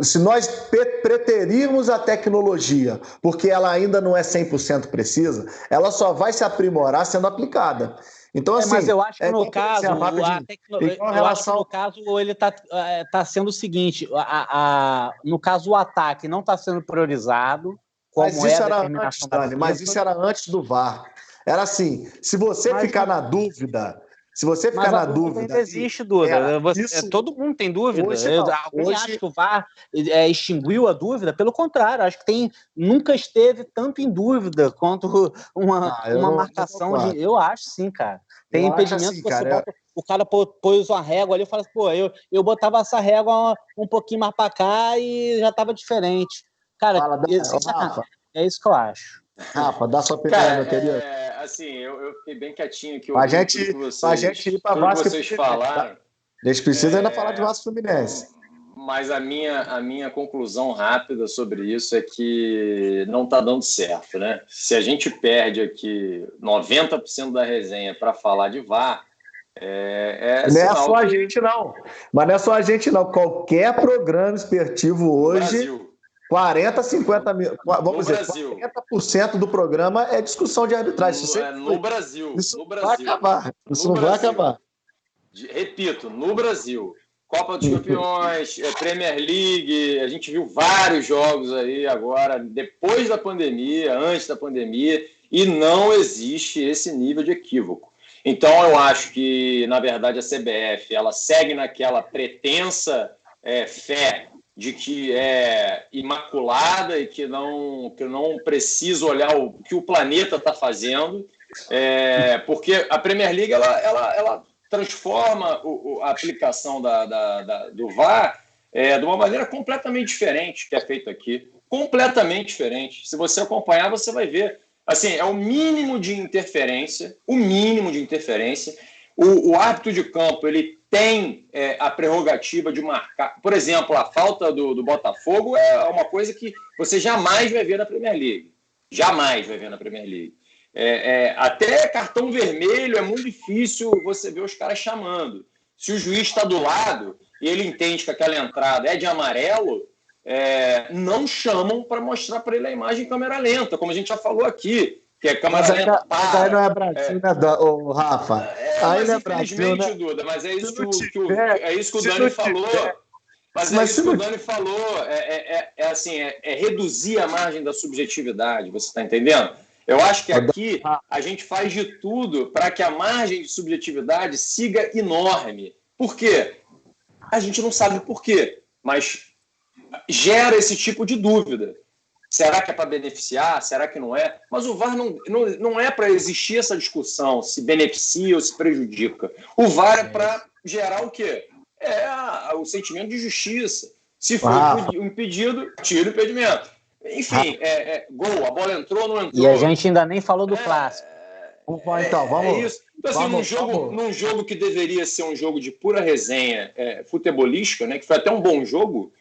Se nós preterirmos a tecnologia, porque ela ainda não é 100% precisa, ela só vai se aprimorar sendo aplicada. Então, assim... Mas eu acho que no caso, ele tá sendo o seguinte, no caso o ataque não está sendo priorizado, como mas isso a era determinação antes, Dani, da mas isso era antes do VAR. Era assim, se você ficar na dúvida... Se você ficar na dúvida... Ainda existe dúvida. Todo mundo tem dúvida. Alguém acha que o VAR extinguiu a dúvida? Pelo contrário, acho que nunca esteve tanto em dúvida quanto uma marcação de... Eu acho sim, cara. Tem impedimento assim, que você bota... O cara pôs uma régua ali e fala assim, eu botava essa régua um pouquinho mais para cá e já estava diferente. Cara, Rafa, é isso que eu acho. Rafa, dá sua opinião, meu querido. Assim, eu fiquei bem quietinho aqui ouvindo a gente ir para Vasco vocês falaram. A gente precisa ainda falar de Vasco Fluminense. Mas a minha conclusão rápida sobre isso é que não está dando certo, né? Se a gente perde aqui 90% da resenha para falar de VAR, não é só a gente, não. Mas não é só a gente, não. Qualquer programa esportivo hoje... 40, 50 mil. Vamos dizer, 40% do programa é discussão de arbitragem. No Brasil. Isso no vai acabar. Isso não vai acabar. Repito, no Brasil. Copa dos Campeões, Premier League, a gente viu vários jogos aí agora, depois da pandemia, antes da pandemia, e não existe esse nível de equívoco. Então, eu acho que, na verdade, a CBF ela segue naquela pretensa fé de que é imaculada e que não precisa olhar o que o planeta está fazendo, porque a Premier League ela transforma a aplicação do VAR de uma maneira completamente diferente que é feito aqui. Completamente diferente. Se você acompanhar, você vai ver. Assim, é o mínimo de interferência, O árbitro de campo, ele tem a prerrogativa de marcar. Por exemplo, a falta do Botafogo é uma coisa que você jamais vai ver na Premier League. Jamais vai ver na Premier League. Até cartão vermelho é muito difícil você ver os caras chamando. Se o juiz está do lado e ele entende que aquela entrada é de amarelo, não chamam para mostrar para ele a imagem em câmera lenta, como a gente já falou aqui. Que é câmera lenta para. Mas aí não é Brasil, né, Rafa? Aí não é Brasil, né? Duda, mas é isso que o Dani falou. Mas é isso que o Dani falou. É reduzir a margem da subjetividade, você está entendendo? Eu acho que aqui a gente faz de tudo para que a margem de subjetividade siga enorme. Por quê? A gente não sabe por quê, mas gera esse tipo de dúvida. Será que é para beneficiar? Será que não é? Mas o VAR não é para existir essa discussão, se beneficia ou se prejudica. O VAR é para gerar o quê? O sentimento de justiça. Se for impedido, tira o impedimento. Enfim, gol, a bola entrou, não entrou. E a gente ainda nem falou do clássico. Vamos. É isso. Então, assim, num jogo que deveria ser um jogo de pura resenha futebolística, né, que foi até um bom jogo,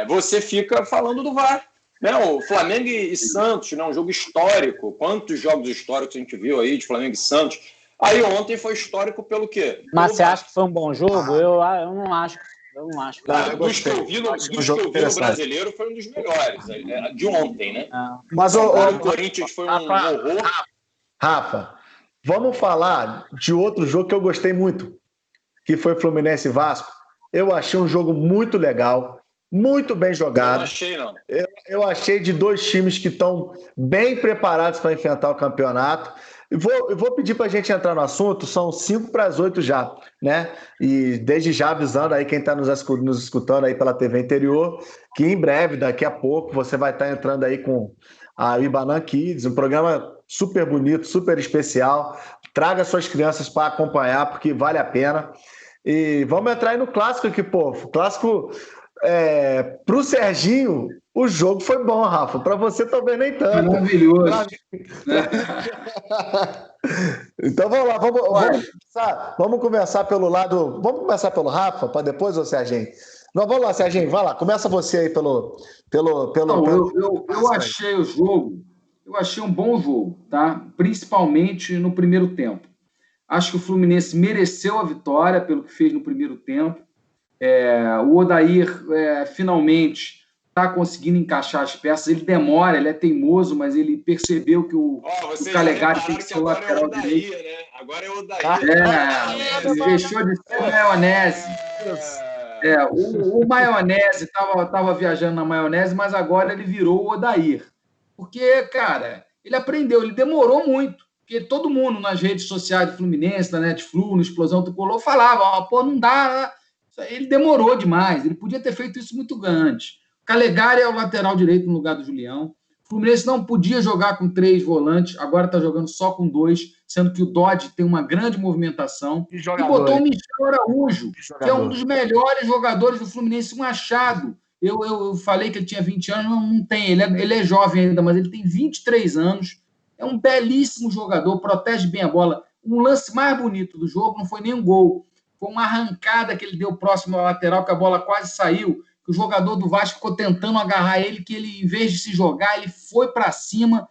você fica falando do VAR. Né, o Flamengo e Santos, né, um jogo histórico. Quantos jogos históricos a gente viu aí de Flamengo e Santos? Aí ontem foi histórico pelo quê? Mas você acha que foi um bom jogo? Eu não acho. Dos que eu vi no Brasileiro foi um dos melhores. De ontem, né? Mas o Corinthians foi um horror. Rafa, vamos falar de outro jogo que eu gostei muito, que foi Fluminense e Vasco. Eu achei um jogo muito legal. Muito bem jogado. Eu não achei, não. Eu achei de dois times que estão bem preparados para enfrentar o campeonato. Eu vou pedir para a gente entrar no assunto, são 7:55 já, né? E desde já avisando aí quem está nos escutando aí pela TV Interior, que em breve, daqui a pouco, você vai estar entrando aí com a Ibanan Kids, um programa super bonito, super especial. Traga suas crianças para acompanhar, porque vale a pena. E vamos entrar aí no clássico aqui, pô. O clássico... Pro Serginho, o jogo foi bom, Rafa. Para você também nem tanto. Maravilhoso. Então vamos lá, vamos começar pelo lado. Vamos começar pelo Rafa, para depois o Serginho. Não, vamos lá, Serginho, vai lá. Começa você aí pelo. Eu achei o jogo. Eu achei um bom jogo, tá? Principalmente no primeiro tempo. Acho que o Fluminense mereceu a vitória pelo que fez no primeiro tempo. O Odair finalmente está conseguindo encaixar as peças. Ele demora, ele é teimoso, mas ele percebeu que o Calegari tem que ser o lateral direito. Né? Agora é o Odair. Ele deixou de ser maionese. O maionese estava viajando na maionese, mas agora ele virou o Odair. Porque, cara, ele aprendeu, ele demorou muito. Porque todo mundo nas redes sociais do Fluminense, da Netflix, no Explosão Tricolor, falava, pô, não dá. Ele demorou demais, ele podia ter feito isso muito antes. O Calegari é o lateral direito no lugar do Julião. O Fluminense não podia jogar com 3 volantes, agora está jogando só com 2, sendo que o Dodge tem uma grande movimentação. E botou o Michel Araújo, que é um dos melhores jogadores do Fluminense, um achado. Eu falei que ele tinha 20 anos, não tem, ele é jovem ainda, mas ele tem 23 anos. É um belíssimo jogador, protege bem a bola. O lance mais bonito do jogo não foi nem um gol, foi uma arrancada que ele deu próximo à lateral, que a bola quase saiu, que o jogador do Vasco ficou tentando agarrar ele, que ele, em vez de se jogar, ele foi para cima,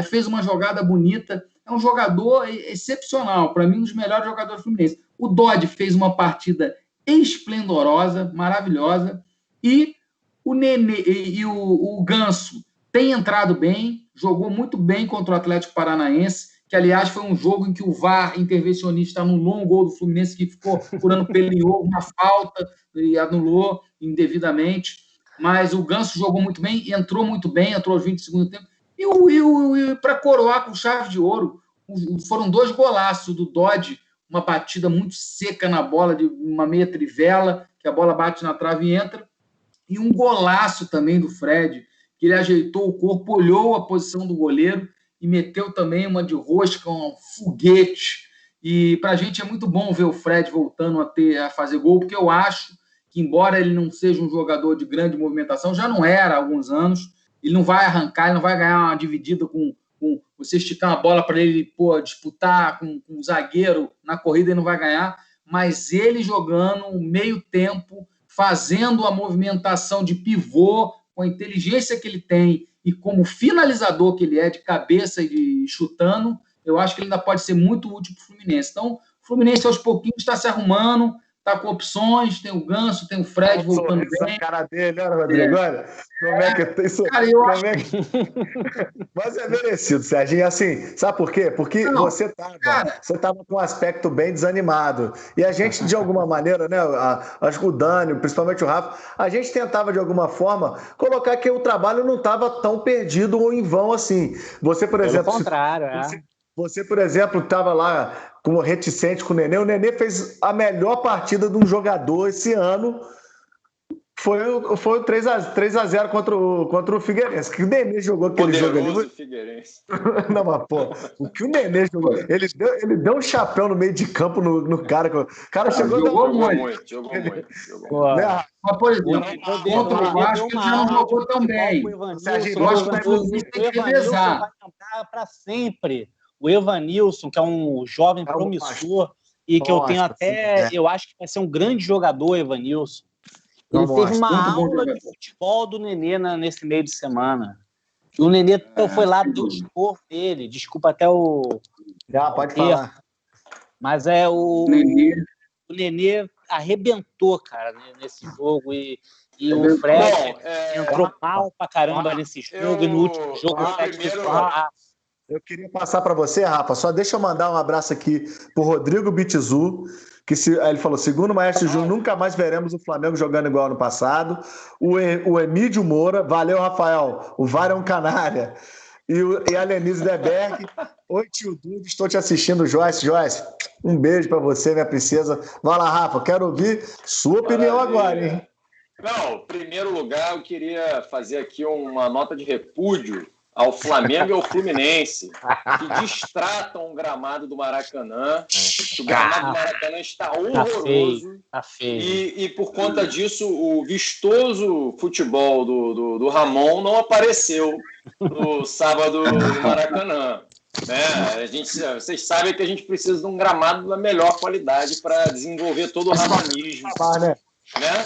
fez uma jogada bonita. É um jogador excepcional, para mim, um dos melhores jogadores do Fluminense. O Dodge fez uma partida esplendorosa, maravilhosa, e o Nenê e o Ganso tem entrado bem, jogou muito bem contra o Atlético Paranaense, que, aliás, foi um jogo em que o VAR intervencionista anulou um gol do Fluminense que ficou furando pelo em ovo, uma falta, e anulou indevidamente. Mas o Ganso jogou muito bem, entrou aos 20 segundos do tempo. E para coroar com chave de ouro, foram 2 golaços do Dodge, uma batida muito seca na bola, de uma meia trivela, que a bola bate na trave e entra, e um golaço também do Fred, que ele ajeitou o corpo, olhou a posição do goleiro e meteu também uma de rosca, um foguete. E para a gente é muito bom ver o Fred voltando a fazer gol, porque eu acho que, embora ele não seja um jogador de grande movimentação, já não era há alguns anos, ele não vai arrancar, ele não vai ganhar uma dividida com você esticar uma bola para ele disputar com um zagueiro na corrida, ele não vai ganhar, mas ele jogando o meio tempo, fazendo a movimentação de pivô, com a inteligência que ele tem e como finalizador que ele é, de cabeça e de chutando, eu acho que ele ainda pode ser muito útil para o Fluminense. Então, o Fluminense, aos pouquinhos, está se arrumando, está com opções, tem o Ganso, tem o Fred voltando bem. A cara dele, olha, Rodrigo, olha. Como é que isso? Cara, eu acho Mas é merecido, Serginho. Assim, sabe por quê? Porque você estava com um aspecto bem desanimado. E a gente, de alguma maneira, né? Acho que o Dani, principalmente o Rafa, a gente tentava, de alguma forma, colocar que o trabalho não estava tão perdido ou em vão assim. Você, por exemplo. Pelo contrário, Você, por exemplo, estava lá como reticente com o Nenê. O Nenê fez a melhor partida de um jogador esse ano. Foi o 3-0 contra o Figueirense. Que o Nenê jogou aquele jogo ali. Figueirense. Não, mas, pô, o que o Nenê jogou? Ele deu um chapéu no meio de campo no cara. O cara jogou muito. Mas, por exemplo, contra o Vasco, ele já não jogou tão bem. Eu acho que o Fluminense tem que revezar. Vai cantar para sempre. O Evanilson, que é um jovem promissor e que eu tenho até... Eu acho que vai ser um grande jogador, Evanilson. Ele teve uma aula de futebol do Nenê nesse meio de semana. E o Nenê foi lá, deu o expor dele. Desculpa até o... Já, pode falar. Mas o Nenê arrebentou, cara, nesse jogo. E o Fred entrou mal pra caramba nesse jogo. E no último jogo o Fred fez Eu queria passar para você, Rafa, só deixa eu mandar um abraço aqui pro Rodrigo Bitizu, que ele falou, segundo o Maestro Júnior, nunca mais veremos o Flamengo jogando igual no passado. O Emílio Moura, valeu, Rafael, o VAR é um canalha. E a Lenise Deberg, oi, tio Dudu, estou te assistindo, Joyce, um beijo para você, minha princesa. Vai lá, Rafa, quero ouvir sua opinião agora, hein? Não, em primeiro lugar, eu queria fazer aqui uma nota de repúdio ao Flamengo e ao Fluminense, que distratam o gramado do Maracanã. O gramado do Maracanã está horroroso. Tá feio. E por conta disso, o vistoso futebol do Ramon não apareceu no sábado no Maracanã. Vocês sabem que a gente precisa de um gramado da melhor qualidade para desenvolver todo o ramonismo. Né?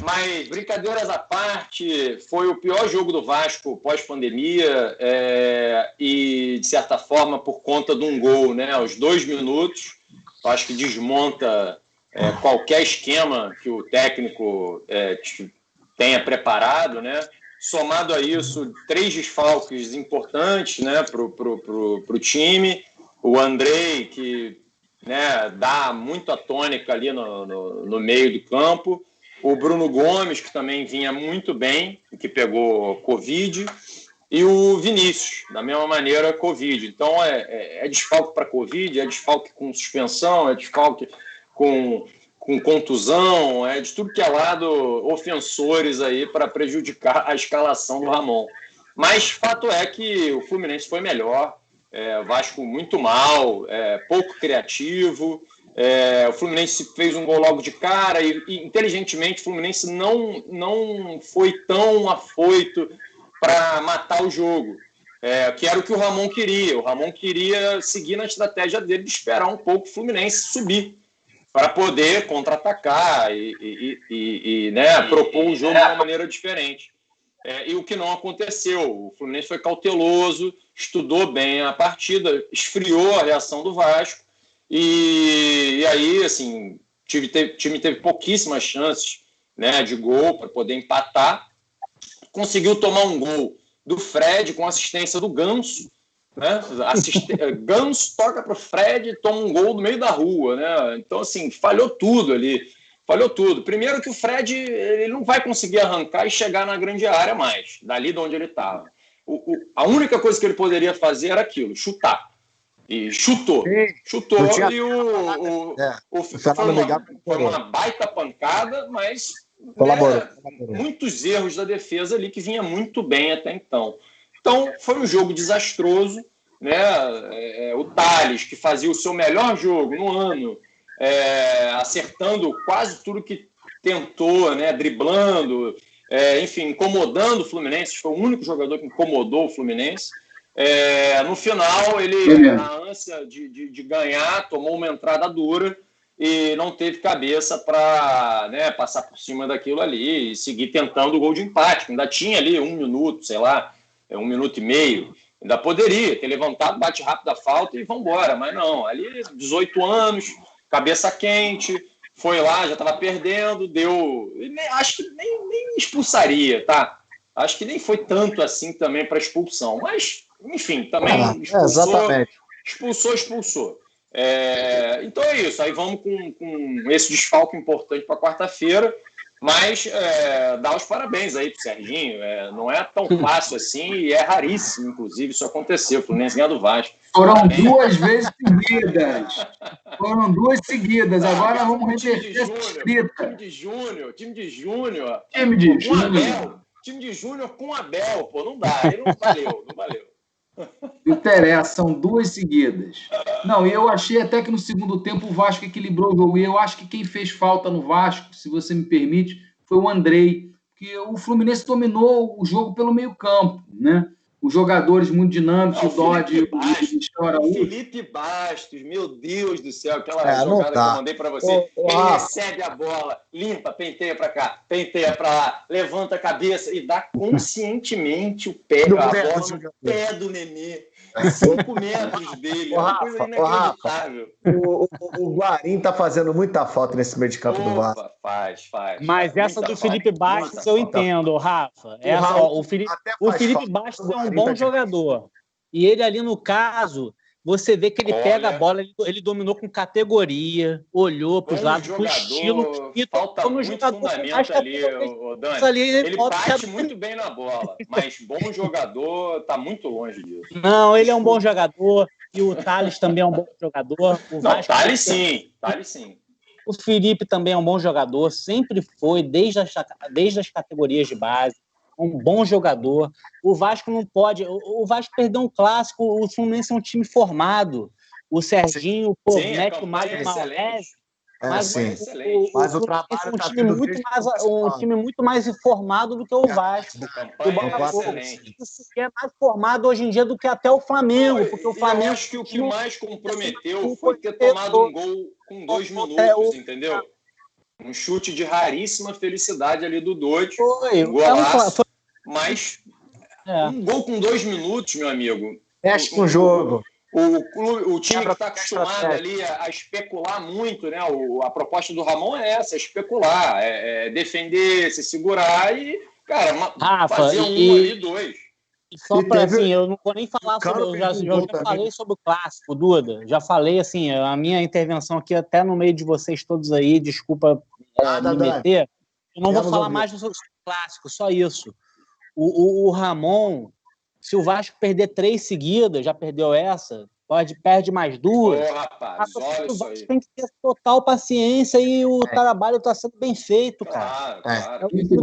Mas, brincadeiras à parte, foi o pior jogo do Vasco pós-pandemia e, de certa forma, por conta de um gol, né? Aos 2 minutos, eu acho que desmonta qualquer esquema que o técnico tenha preparado, né? Somado a isso, 3 desfalques importantes, né, pro time. O Andrei, que, né, dá muito a tônica ali no meio do campo. O Bruno Gomes, que também vinha muito bem, que pegou Covid. E o Vinícius, da mesma maneira, Covid. Então, é desfalque para Covid, é desfalque com suspensão, é desfalque com contusão, é de tudo que é lado ofensores aí para prejudicar a escalação do Ramon. Mas fato é que o Fluminense foi melhor, o Vasco muito mal, pouco criativo, o Fluminense fez um gol logo de cara e inteligentemente o Fluminense não foi tão afoito para matar o jogo, que era o que o Ramon queria. O Ramon queria seguir na estratégia dele de esperar um pouco o Fluminense subir, para poder contra-atacar e né, propor o jogo de uma maneira diferente. E o que não aconteceu. O Fluminense foi cauteloso, estudou bem a partida, esfriou a reação do Vasco, e aí, assim, o time teve pouquíssimas chances, né, de gol para poder empatar. Conseguiu tomar um gol do Fred com assistência do Ganso, né? Ganso toca para o Fred, toma um gol do meio da rua, né? Então, assim, falhou tudo ali. Falhou tudo. Primeiro que o Fred ele não vai conseguir arrancar e chegar na grande área mais, dali de onde ele estava. A única coisa que ele poderia fazer era aquilo, chutar. E chutou. Chutou e foi uma baita pancada, mas muitos erros da defesa ali que vinha muito bem até então. Então, foi um jogo desastroso, né? O Tales, que fazia o seu melhor jogo no ano, acertando quase tudo que tentou, né? Driblando, enfim, incomodando o Fluminense. Foi o único jogador que incomodou o Fluminense. No final, ele, na ânsia de ganhar, tomou uma entrada dura e não teve cabeça para, né, passar por cima daquilo ali e seguir tentando o gol de empate. Ainda tinha ali 1 minuto, sei lá, 1 minuto e meio, ainda poderia ter levantado, bate rápido a falta e vambora, mas não, ali 18 anos, cabeça quente, foi lá, já estava perdendo, acho que nem expulsaria, tá? Acho que nem foi tanto assim também para expulsão, mas, enfim, também expulsou. Então é isso, aí vamos com esse desfalque importante para quarta-feira. Mas dá os parabéns aí pro Serginho. Não é tão fácil assim e é raríssimo, inclusive, isso aconteceu. O Fluminense ganhou do Vasco. Foram 2 vezes seguidas. Foram 2 seguidas. Agora vamos reverter essa escrita. Time de Júnior. Time de Júnior. Time de Júnior com Abel. Pô, não dá. Aí não valeu. Não interessa, são 2 seguidas. Não, eu achei até que no segundo tempo o Vasco equilibrou o jogo. E eu acho que quem fez falta no Vasco, se você me permite, foi o Andrei. Porque o Fluminense dominou o jogo pelo meio-campo, né? Os jogadores muito dinâmicos, o Dodge, o Felipe Bastos, meu Deus do céu, aquela jogada que eu mandei para você. Ele recebe a bola, limpa, penteia para cá, penteia para lá, levanta a cabeça e dá conscientemente a bola no pé do Nenê. 5 metros dele, uma coisa inacreditável. O Guarim tá fazendo muita falta nesse meio de campo do Vasco. Faz. Mas essa do Felipe Bastos eu entendo, Rafa. O Felipe Bastos é um bom jogador. E ele ali, no caso, você vê que ele pega a bola, ele dominou com categoria, olhou para os lados, com estilo. E falta muito fundamento ali, Dani. Ele bate muito bem na bola, mas bom jogador está muito longe disso. Não, ele é um bom jogador. E o Thales também é um bom jogador. Thales sim. O Felipe também é um bom jogador, sempre foi, desde as categorias de base. Um bom jogador. O Vasco não pode... O Vasco perdeu um clássico, o Fluminense é um time formado. O Serginho, mete o Mário Maurés. Mas o trabalho é um time muito mais informado do que o Vasco. O Botafogo é mais formado hoje em dia do que até o Flamengo. Porque o Flamengo... Eu acho que o que mais comprometeu foi ter tomado um gol com 2 minutos, entendeu? Um chute de raríssima felicidade ali do Dodge. Um golaço. Mas um gol com 2 minutos, meu amigo. Mexe com o jogo. O time que está acostumado ali a especular muito, né? A proposta do Ramon é essa, especular, é defender, se segurar e, cara, fazer ali, 2. Só para, assim, eu não vou nem falar sobre... Eu já falei sobre o clássico, Duda. Já falei, assim, a minha intervenção aqui, até no meio de vocês todos aí, desculpa me meter, eu não vou falar mais sobre o clássico, só isso. O Ramon, se o Vasco perder 3 seguidas, já perdeu essa, perde mais 2. Rapaz, olha o Vasco tem que ter total paciência e o trabalho está sendo bem feito, cara. Claro. O time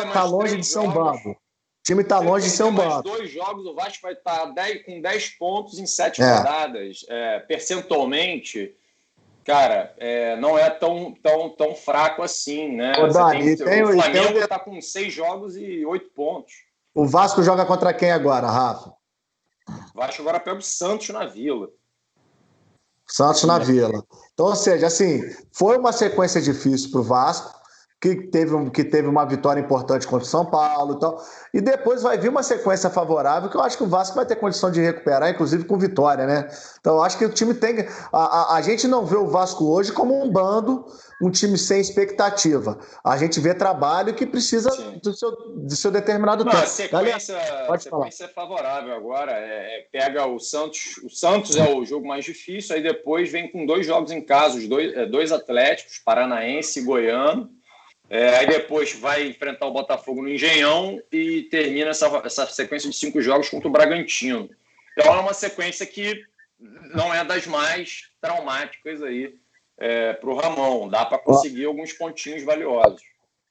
está longe de ser um bando. O time está longe de ser um bando. 2 jogos, o Vasco vai estar com 10 pontos em 7 rodadas. Percentualmente, cara, não é tão fraco assim, né? O Flamengo está com 6 jogos e 8 pontos. O Vasco joga contra quem agora, Rafa? O Vasco agora pega o Santos na Vila. Santos na Vila. Então, ou seja, assim, foi uma sequência difícil para o Vasco, que teve uma vitória importante contra o São Paulo e tal. E depois vai vir uma sequência favorável, que eu acho que o Vasco vai ter condição de recuperar, inclusive com vitória, né? Então, eu acho que o time tem... A gente não vê o Vasco hoje como um bando, um time sem expectativa. A gente vê trabalho que precisa do seu determinado tempo. A sequência é favorável agora. Pega o Santos. O Santos é o jogo mais difícil, aí depois vem com 2 jogos em casa, os dois Atléticos, Paranaense e Goiano. Aí depois vai enfrentar o Botafogo no Engenhão e termina essa sequência de 5 jogos contra o Bragantino. Então é uma sequência que não é das mais traumáticas aí para o Ramon. Dá para conseguir alguns pontinhos valiosos.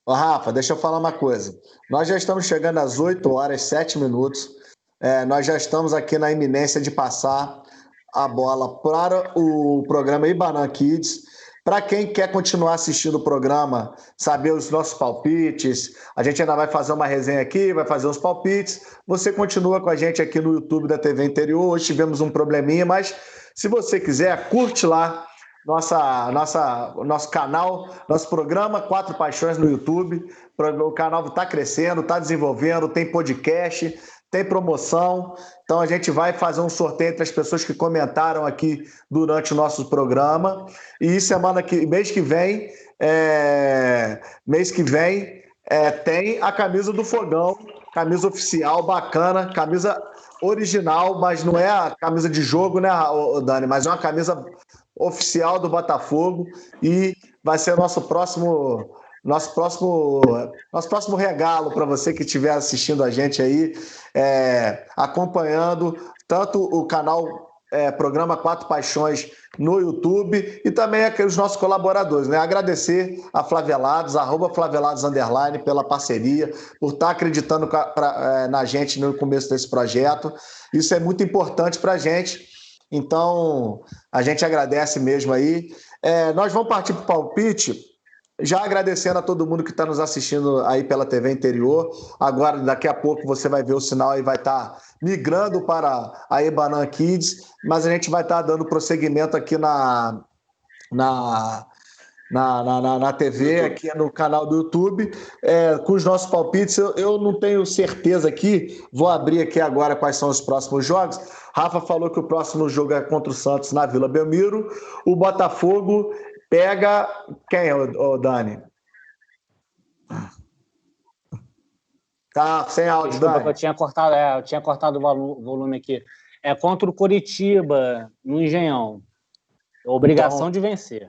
Rafa, deixa eu falar uma coisa. Nós já estamos chegando às 8h07. Nós já estamos aqui na iminência de passar a bola para o programa Ibanan Kids. Para quem quer continuar assistindo o programa, saber os nossos palpites, a gente ainda vai fazer uma resenha aqui, vai fazer os palpites. Você continua com a gente aqui no YouTube da TV Interior. Hoje tivemos um probleminha, mas se você quiser, curte lá nosso canal, nosso programa 4 Paixões no YouTube. O canal está crescendo, está desenvolvendo, tem podcast, tem promoção. Então a gente vai fazer um sorteio entre as pessoas que comentaram aqui durante o nosso programa. E mês que vem tem a camisa do Fogão, camisa oficial, bacana, camisa original, mas não é a camisa de jogo, né, Dani? Mas é uma camisa oficial do Botafogo e vai ser nosso próximo regalo para você que estiver assistindo a gente aí, acompanhando tanto o canal Programa 4 Paixões no YouTube e também os nossos colaboradores, né? Agradecer a Flavelados, @Flavelados_, pela parceria, por estar acreditando na gente no começo desse projeto. Isso é muito importante para a gente. Então, a gente agradece mesmo aí. Nós vamos partir para o palpite, já agradecendo a todo mundo que está nos assistindo aí pela TV Interior. Agora, daqui a pouco, você vai ver o sinal aí, vai estar migrando para a Ibanan Kids, mas a gente vai estar dando prosseguimento aqui na TV, aqui no canal do YouTube, com os nossos palpites. Eu não tenho certeza aqui, vou abrir aqui agora quais são os próximos jogos. Rafa falou que o próximo jogo é contra o Santos na Vila Belmiro. O Botafogo pega quem, Dani? Tá sem áudio, Desculpa, Dani. eu tinha cortado o volume aqui. É contra o Coritiba, no Engenhão. Obrigação de vencer.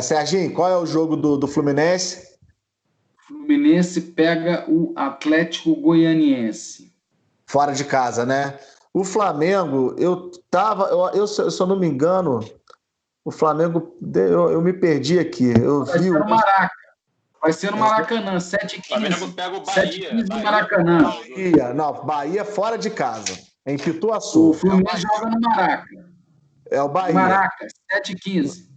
Serginho, qual é o jogo do Fluminense? Fluminense pega o Atlético Goianiense. Fora de casa, né? O Flamengo, se eu não me engano, o Flamengo, eu me perdi aqui. Vai ser no Maracanã, 7h15. O Flamengo pega o Bahia. 7h15 no Maracanã. Bahia fora de casa, em Pituaçu. O Fluminense joga no Maraca. É o Bahia. Maraca, 7h15.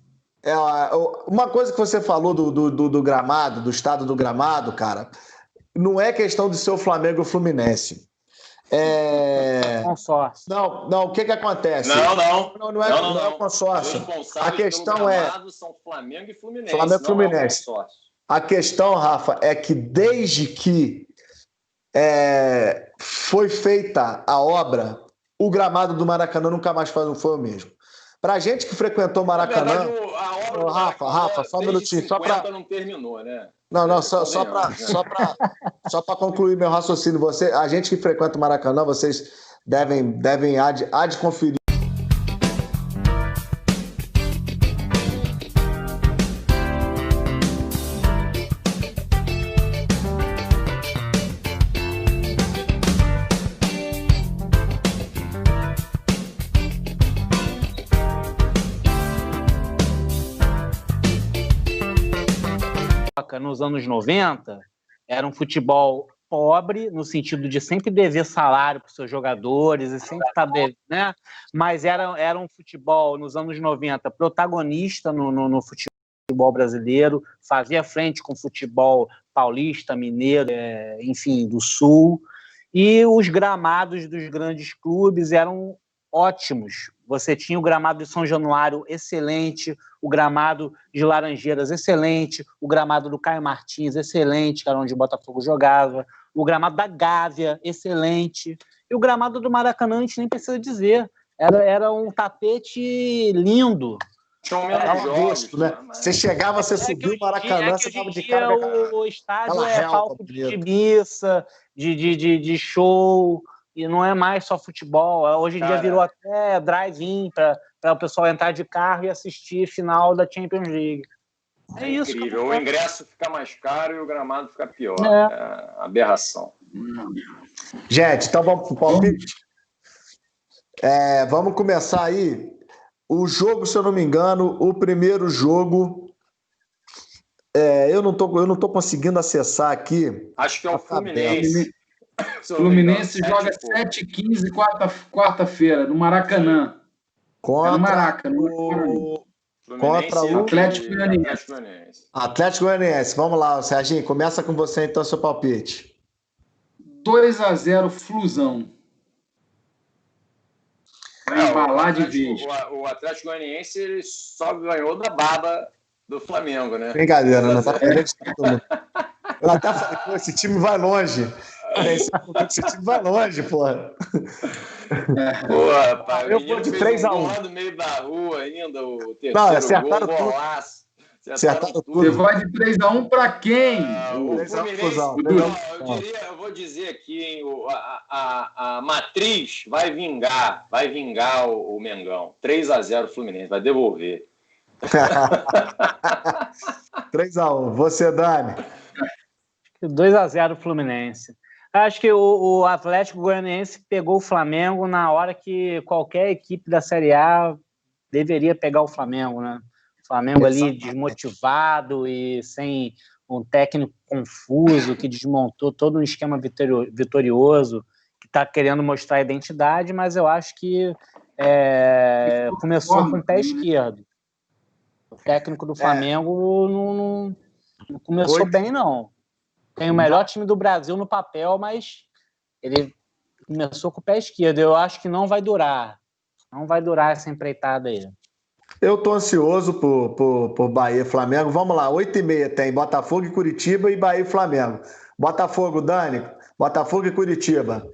Uma coisa que você falou do gramado, do estado do gramado, cara, não é questão de ser o Flamengo ou o Fluminense. Consórcio. Não, o que acontece? Não é consórcio. A questão são Flamengo e Fluminense. Flamengo e Fluminense. A questão, Rafa, é que desde que foi feita a obra o gramado do Maracanã nunca mais foi o mesmo. Pra gente que frequentou o Maracanã... Na verdade, a obra do Rafa, só um minutinho. Só pra... não terminou, né? Não, só para concluir meu raciocínio. A gente que frequenta o Maracanã, vocês devem há de conferir. Nos anos 90, era um futebol pobre, no sentido de sempre dever salário para os seus jogadores, e sempre estar né? Mas era um futebol, nos anos 90, protagonista no futebol brasileiro, fazia frente com o futebol paulista, mineiro, enfim, do Sul, e os gramados dos grandes clubes eram ótimos. Você tinha o gramado de São Januário excelente, o gramado de Laranjeiras excelente, o gramado do Caio Martins excelente, que era onde o Botafogo jogava, o gramado da Gávea excelente, e o gramado do Maracanã a gente nem precisa dizer, era um tapete lindo. Né? Você chegava, você subia o Maracanã, você tava de cara. O estádio palco de missa, de show, e não é mais só futebol. Hoje em dia virou até drive-in para o pessoal entrar de carro e assistir final da Champions League. É isso. Incrível. O ingresso fica mais caro e o gramado fica pior. É aberração. Gente, então vamos para o palpite? Vamos começar aí. O jogo, se eu não me engano, o primeiro jogo... eu não tô conseguindo acessar aqui. Acho que é o Fluminense. Fluminense joga 7h15, quarta-feira, no Maracanã. Contra no Maracanã. Contra o Atlético Goianiense. Atlético Goianiense. Vamos lá, Serginho. Começa com você, então, seu palpite. 2-0, Flusão. Vai embalar de vez. O Atlético Goianiense ele só ganhou da baba do Flamengo, né? Brincadeira, não tá acreditando. Eu até falei, pô, esse time vai longe. Esse time vai longe, porra. Porra, pai, eu vou de 3-1. Lá no meio da rua ainda, o terceiro não, acertaram gol, tudo. golaço. Acertaram tudo. Você vai de 3-1 para quem? O Fluminense, eu vou dizer aqui, hein, a matriz vai vingar o Mengão. 3-0 Fluminense, vai devolver. 3-1. Você, Dani? 2-0 Fluminense. Acho que o Atlético Goianiense pegou o Flamengo na hora que qualquer equipe da Série A deveria pegar o Flamengo, né? O Flamengo ali desmotivado e sem um técnico confuso que desmontou todo um esquema vitorioso, que está querendo mostrar a identidade, mas eu acho que começou com o pé esquerdo. O técnico do Flamengo não começou bem, não. Tem o melhor time do Brasil no papel, mas ele começou com o pé esquerdo. Eu acho que não vai durar. Não vai durar essa empreitada aí. Eu tô ansioso por Bahia e Flamengo. Vamos lá, 8h30 tem Botafogo e Curitiba e Bahia e Flamengo. Botafogo, Dani. Botafogo e Curitiba.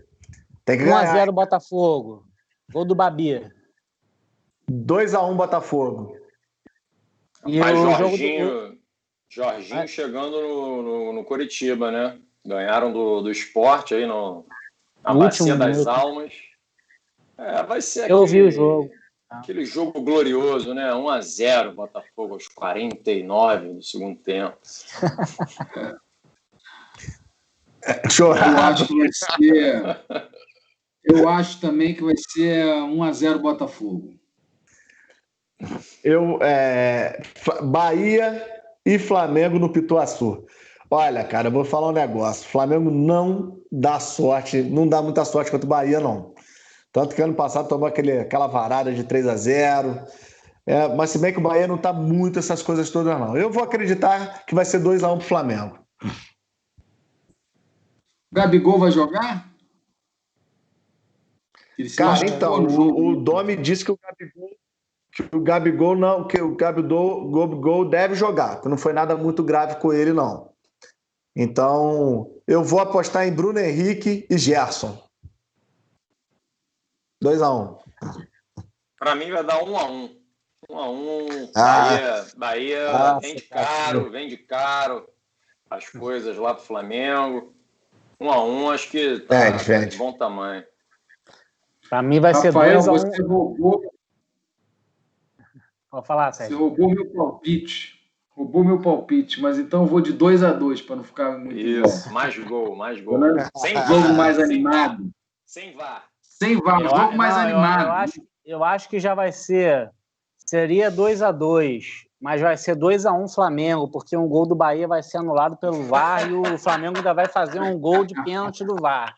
Tem que ganhar. 1-0 Botafogo. Gol do Babi. 2-1 Botafogo. E mas Jorginho chegando no Curitiba, né? Ganharam do Sport aí na Bacia das Almas. Vai ser eu vi o jogo. Aquele jogo glorioso, né? 1-0 Botafogo aos 49 do segundo tempo. Eu acho também que vai ser 1-0 Botafogo. Bahia e Flamengo no Pituaçu. Olha, cara, eu vou falar um negócio. O Flamengo não dá muita sorte contra o Bahia, não. Tanto que ano passado tomou aquela varada de 3-0. Mas se bem que o Bahia não tá muito essas coisas todas, não. Eu vou acreditar que vai ser 2-1 pro Flamengo. Gabigol vai jogar? Cara, então, o Domi disse que o Gabigol deve jogar, que não foi nada muito grave com ele, não. Então, eu vou apostar em Bruno Henrique e Gerson. 2-1. Para mim vai dar 1-1. 1-1. Bahia vende caro as coisas lá pro Flamengo. 1-1, acho que tá de bom tamanho. Para mim vai ser 2-1. Você roubou. Pode falar, Sérgio. Você roubou meu palpite, mas então eu vou de 2-2 para não ficar muito Isso, mais gol. Sem jogo mais animado. Sem VAR. Jogo mais animado. Eu acho que já vai ser. Seria 2-2, mas vai ser 2-1 Flamengo, porque um gol do Bahia vai ser anulado pelo VAR e o Flamengo ainda vai fazer um gol de pênalti do VAR.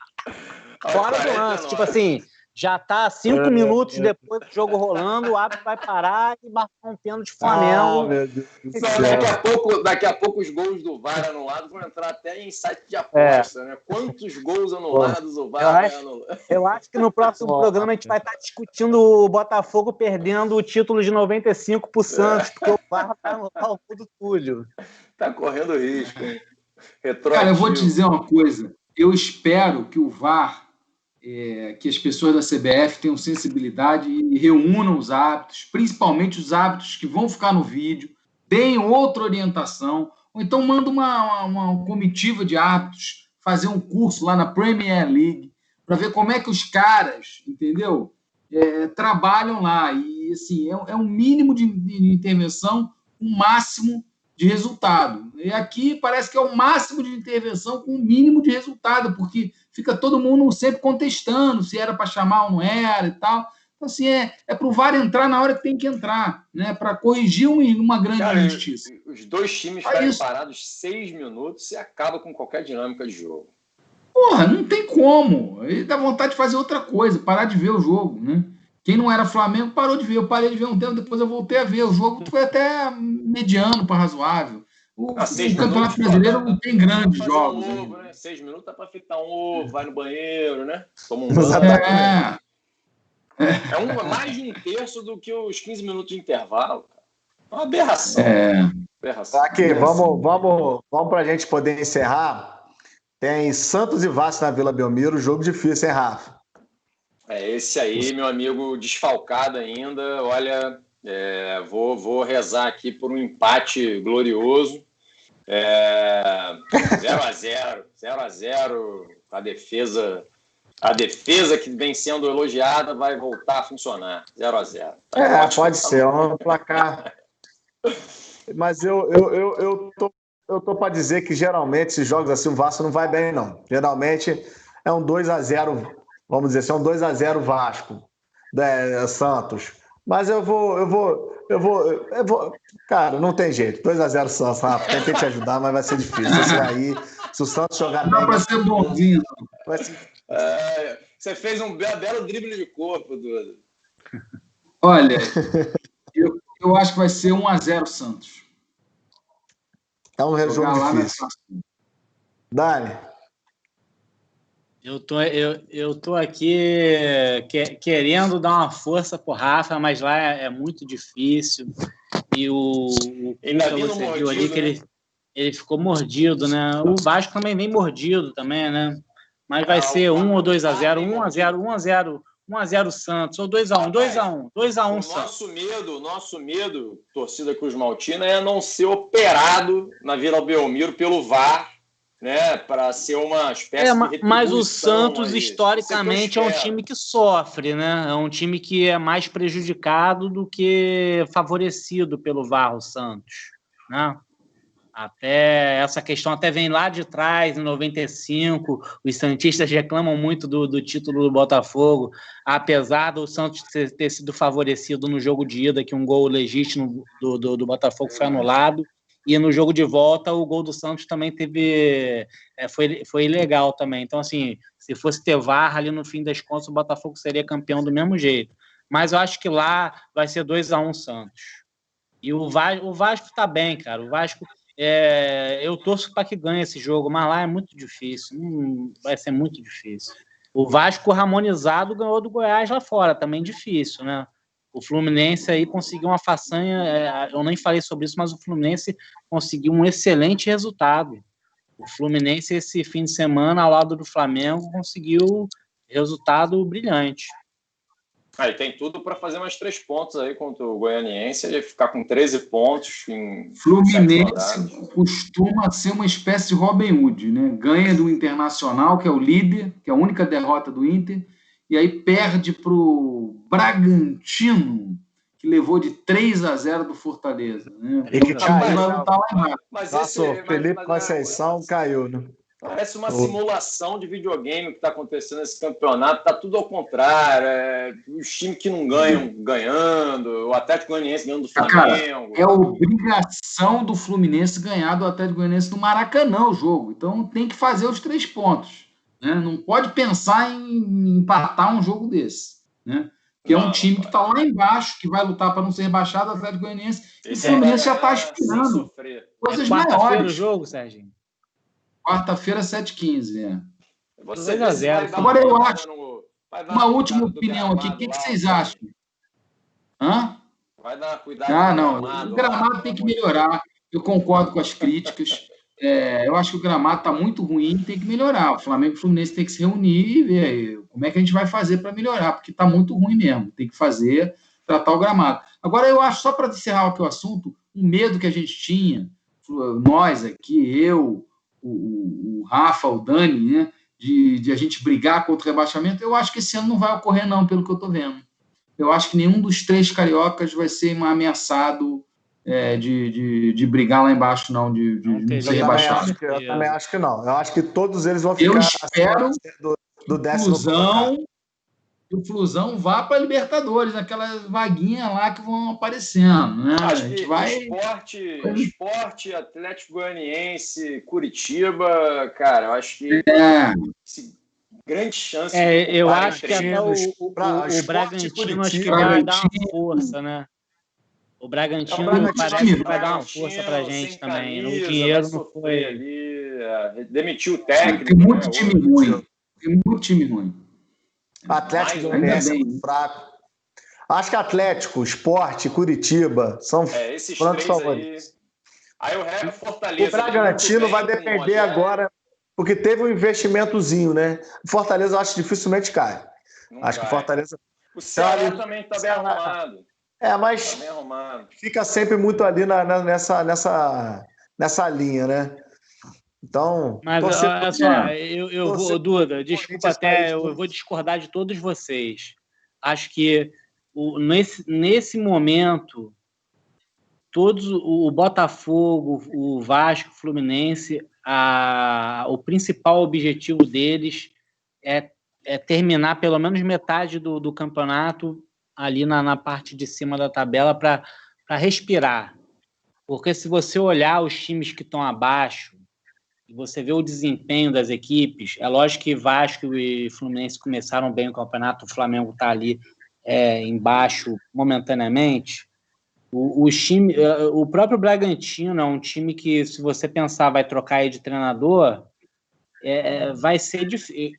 Fora do lance, tipo assim, já tá 5 minutos depois do jogo rolando, o árbitro vai parar e marcar um pênalti Flamengo. Meu Deus do céu. Daqui a pouco os gols do VAR anulados vão entrar até em site de aposta, né? Quantos gols anulados o VAR vai anular? Eu acho que no próximo programa a gente vai estar discutindo o Botafogo perdendo o título de 95 pro Santos, porque o VAR vai anular o gol do Túlio. Tá correndo risco, hein? Cara, eu vou te dizer uma coisa. Eu espero que o VAR, que as pessoas da CBF tenham sensibilidade e reúnam os árbitros, principalmente os árbitros que vão ficar no vídeo, deem outra orientação, ou então manda uma comitiva de árbitros fazer um curso lá na Premier League para ver como é que os caras, entendeu? Trabalham lá. E assim, é um mínimo de intervenção, um máximo de resultado. E aqui parece que é o máximo de intervenção com o mínimo de resultado, porque fica todo mundo sempre contestando se era para chamar ou não era e tal. Então, assim, é para o VAR entrar na hora que tem que entrar, né? Para corrigir uma grande injustiça. Os dois times ficarem parados 6 minutos e acaba com qualquer dinâmica de jogo. Porra, não tem como. Ele dá vontade de fazer outra coisa, parar de ver o jogo, né? Quem não era Flamengo parou de ver. Eu parei de ver um tempo, depois eu voltei a ver. O jogo foi até mediano para razoável. O Campeonato Brasileiro não tem grandes jogos. Um ovo, né? 6 minutos dá para fritar um ovo, vai no banheiro, né? Toma um banho. É mais de um terço do que os 15 minutos de intervalo. Cara. É uma aberração. Aqui, vamos para a gente poder encerrar. Tem Santos e Vasco na Vila Belmiro, jogo difícil, hein, Rafa? Esse aí, meu amigo, desfalcado ainda. Olha, vou rezar aqui por um empate glorioso. 0-0, a defesa que vem sendo elogiada vai voltar a funcionar. 0-0. Pode ser, um placar. Mas eu tô para dizer que geralmente esses jogos assim o Vasco não vai bem, não. Geralmente é um 2-0, vamos dizer assim, é um 2-0 Vasco, Santos. Mas eu vou. Cara, não tem jeito. 2-0 Santos, Rafa. Tentei te ajudar, mas vai ser difícil. Se o Santos jogar bem. Não vai ser bonzinho. Vai ser... Você fez um belo drible de corpo, Duda. Olha, eu acho que vai ser 1-0 Santos. É um jogo difícil. Dani. Eu tô aqui querendo dar uma força pro Rafa, mas lá é muito difícil. E você viu ali que ele ficou mordido, né? O Vasco também vem mordido também, né? Mas vai ser 1 ou 2-0, 1-0 Santos, ou 2-1 Santos. O nosso medo, torcida Cruz Maltina, é não ser operado na Vila Belmiro pelo VAR, né, para ser uma espécie de retribuição. Mas o Santos, historicamente, é um time que sofre, né? É um time que é mais prejudicado do que favorecido pelo VAR, o Santos, né? Até essa questão até vem lá de trás, em 95, os santistas reclamam muito do título do Botafogo, apesar do Santos ter sido favorecido no jogo de ida, que um gol legítimo do Botafogo foi anulado, e no jogo de volta o gol do Santos também foi ilegal também. Então, assim, se fosse ter VAR ali no fim das contas, o Botafogo seria campeão do mesmo jeito. Mas eu acho que lá vai ser 2-1 Santos. E o Vasco tá bem, cara. O Vasco... eu torço para que ganhe esse jogo, mas lá é muito difícil. Vai ser muito difícil. O Vasco harmonizado ganhou do Goiás lá fora, também difícil, né? O Fluminense aí conseguiu uma façanha, eu nem falei sobre isso, mas o Fluminense conseguiu um excelente resultado. O Fluminense, esse fim de semana, ao lado do Flamengo, conseguiu resultado brilhante. Aí tem tudo para fazer mais 3 pontos aí contra o Goianiense e ficar com 13 pontos em Fluminense costuma ser uma espécie de Robin Hood, né? Ganha do Internacional, que é o líder, que é a única derrota do Inter, e aí perde para o Bragantino, que levou de 3-0 do Fortaleza. Né? E que caiu. Vai lutar lá embaixo. Mas Felipe Conceição caiu, né? Parece uma simulação de videogame que está acontecendo nesse campeonato. Está tudo ao contrário. Os times que não ganham, ganhando. O Atlético Goianiense ganhando do Flamengo. Cara, é obrigação do Fluminense ganhar do Atlético Goianiense no Maracanã o jogo. Então tem que fazer os 3 pontos. Né? Não pode pensar em empatar um jogo desse. Né? Que é um time que está lá embaixo, que vai lutar para não ser rebaixado, o Atlético Goianiense. E o Fluminense já está aspirando coisas maiores. O jogo, Serginho? Quarta-feira, 7h15. Agora eu acho. Uma última opinião aqui. O que vocês acham? Hã? Vai dar cuidado. Não. O gramado tem que melhorar. Eu concordo com as críticas. Eu acho que o gramado está muito ruim e tem que melhorar. O Flamengo e o Fluminense tem que se reunir e ver como é que a gente vai fazer para melhorar, porque está muito ruim mesmo. Tem que fazer, tratar o gramado. Agora, eu acho, só para encerrar aqui o assunto, o medo que a gente tinha, nós aqui, eu, o Rafa, o Dani, né, de a gente brigar contra o rebaixamento, eu acho que esse ano não vai ocorrer, não, pelo que eu estou vendo. Eu acho que nenhum dos 3 cariocas vai ser ameaçado de brigar lá embaixo, não, de ser rebaixado. Eu também acho que não. Eu acho que todos eles vão ficar... Eu espero do 10º que o Flusão vá para a Libertadores, aquelas vaguinhas lá que vão aparecendo. Né? Acho que Esporte, Atlético Goianiense, Curitiba, cara, eu acho que grande chance. Eu acho que até o Bragantino acho que vai dar uma força, né? O Bragantino parece que vai dar uma força pra gente também. O dinheiro não foi ali, demitiu o técnico. Tem muito time ruim. Atlético Goianiense é fraco. Acho que Atlético, Sport, Curitiba são francos favoritos. Aí o Fortaleza. O Bragantino vai depender agora, porque teve um investimentozinho, né? O Fortaleza eu acho que dificilmente cai. Acho que o Fortaleza. O Ceará também está bem arrumado. Mas fica sempre muito ali nessa linha, né? Então. Mas olha só, eu vou, Duda, desculpa até, eu vou discordar de todos vocês. Acho que nesse momento, todos, o Botafogo, o Vasco, o Fluminense, o principal objetivo deles é terminar pelo menos metade do campeonato ali na parte de cima da tabela para respirar. Porque se você olhar os times que estão abaixo, e você vê o desempenho das equipes, é lógico que Vasco e Fluminense começaram bem o campeonato, o Flamengo está ali embaixo momentaneamente. O próprio Bragantino é um time que, se você pensar, vai trocar aí de treinador, vai ser difícil.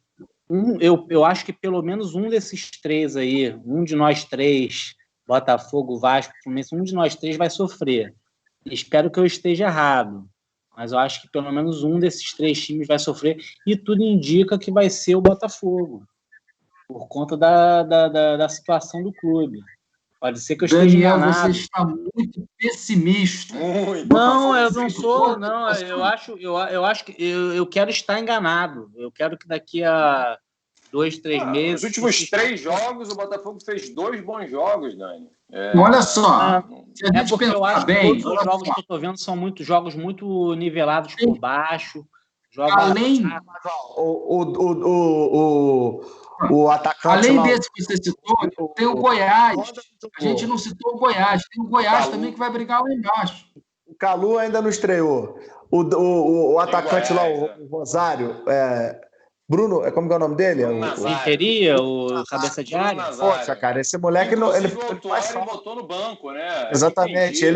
Eu acho que pelo menos um desses 3 aí, um de nós 3, Botafogo, Vasco, Fluminense, um de nós 3 vai sofrer. Espero que eu esteja errado, mas eu acho que pelo menos um desses 3 times vai sofrer, e tudo indica que vai ser o Botafogo, por conta da situação do clube. Pode ser que eu esteja enganado. Você está muito pessimista. Não, eu não sou. Não, eu acho que eu quero estar enganado. Eu quero que daqui a 2, 3 meses. Nos últimos 3 jogos, o Botafogo fez 2 bons jogos, Dani. Olha só. Porque eu acho que todos os jogos que eu estou vendo são jogos muito nivelados por baixo. Além. O atacante. Além desse que você citou, tem o Goiás. A gente não citou o Goiás. Tem o Goiás também que vai brigar lá embaixo. O Calu ainda não estreou. O atacante lá, o Rosário, Bruno, como que é o nome dele? Renteria, o cabeça de área? Poxa, cara, esse moleque não. Ele botou no banco, né? Exatamente.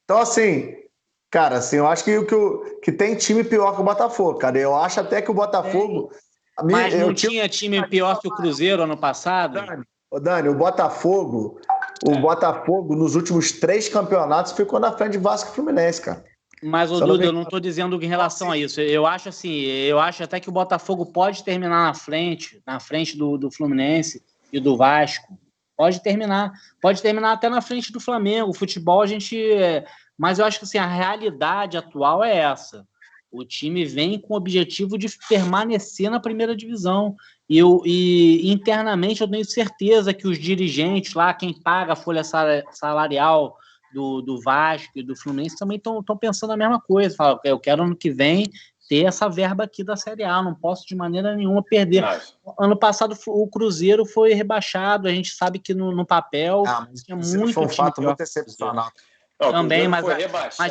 Então, assim, cara, assim, eu acho que tem time pior que o Botafogo, cara. Eu acho até que o Botafogo. Mas não tinha time pior que o Cruzeiro ano passado? Dani, o Botafogo nos últimos 3 campeonatos ficou na frente de Vasco e Fluminense, cara. Mas, Duda, eu não estou dizendo em relação a isso. Eu acho até que o Botafogo pode terminar na frente do Fluminense e do Vasco. Pode terminar até na frente do Flamengo. O futebol mas eu acho que assim, a realidade atual é essa. O time vem com o objetivo de permanecer na primeira divisão. E internamente eu tenho certeza que os dirigentes lá, quem paga a folha salarial do Vasco e do Fluminense também estão pensando a mesma coisa. Falam, eu quero ano que vem ter essa verba aqui da Série A, não posso de maneira nenhuma perder. Ano passado o Cruzeiro foi rebaixado, a gente sabe que no papel tinha muito foi um fato muito excepcional. Também, mas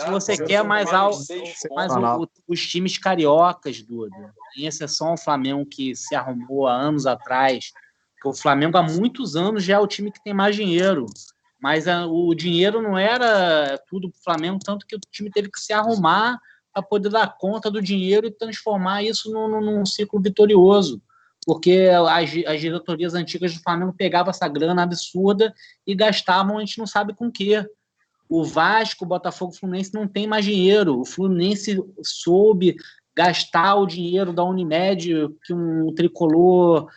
você quer mais alto, mas os times cariocas, Duda, em exceção ao Flamengo, que se arrumou há anos atrás, porque o Flamengo há muitos anos já é o time que tem mais dinheiro, mas o dinheiro não era tudo para o Flamengo, tanto que o time teve que se arrumar para poder dar conta do dinheiro e transformar isso num ciclo vitorioso, porque as diretorias antigas do Flamengo pegavam essa grana absurda e gastavam, a gente não sabe com o quê. O Vasco, o Botafogo, o Fluminense não tem mais dinheiro. O Fluminense soube gastar o dinheiro da Unimed, que um tricolor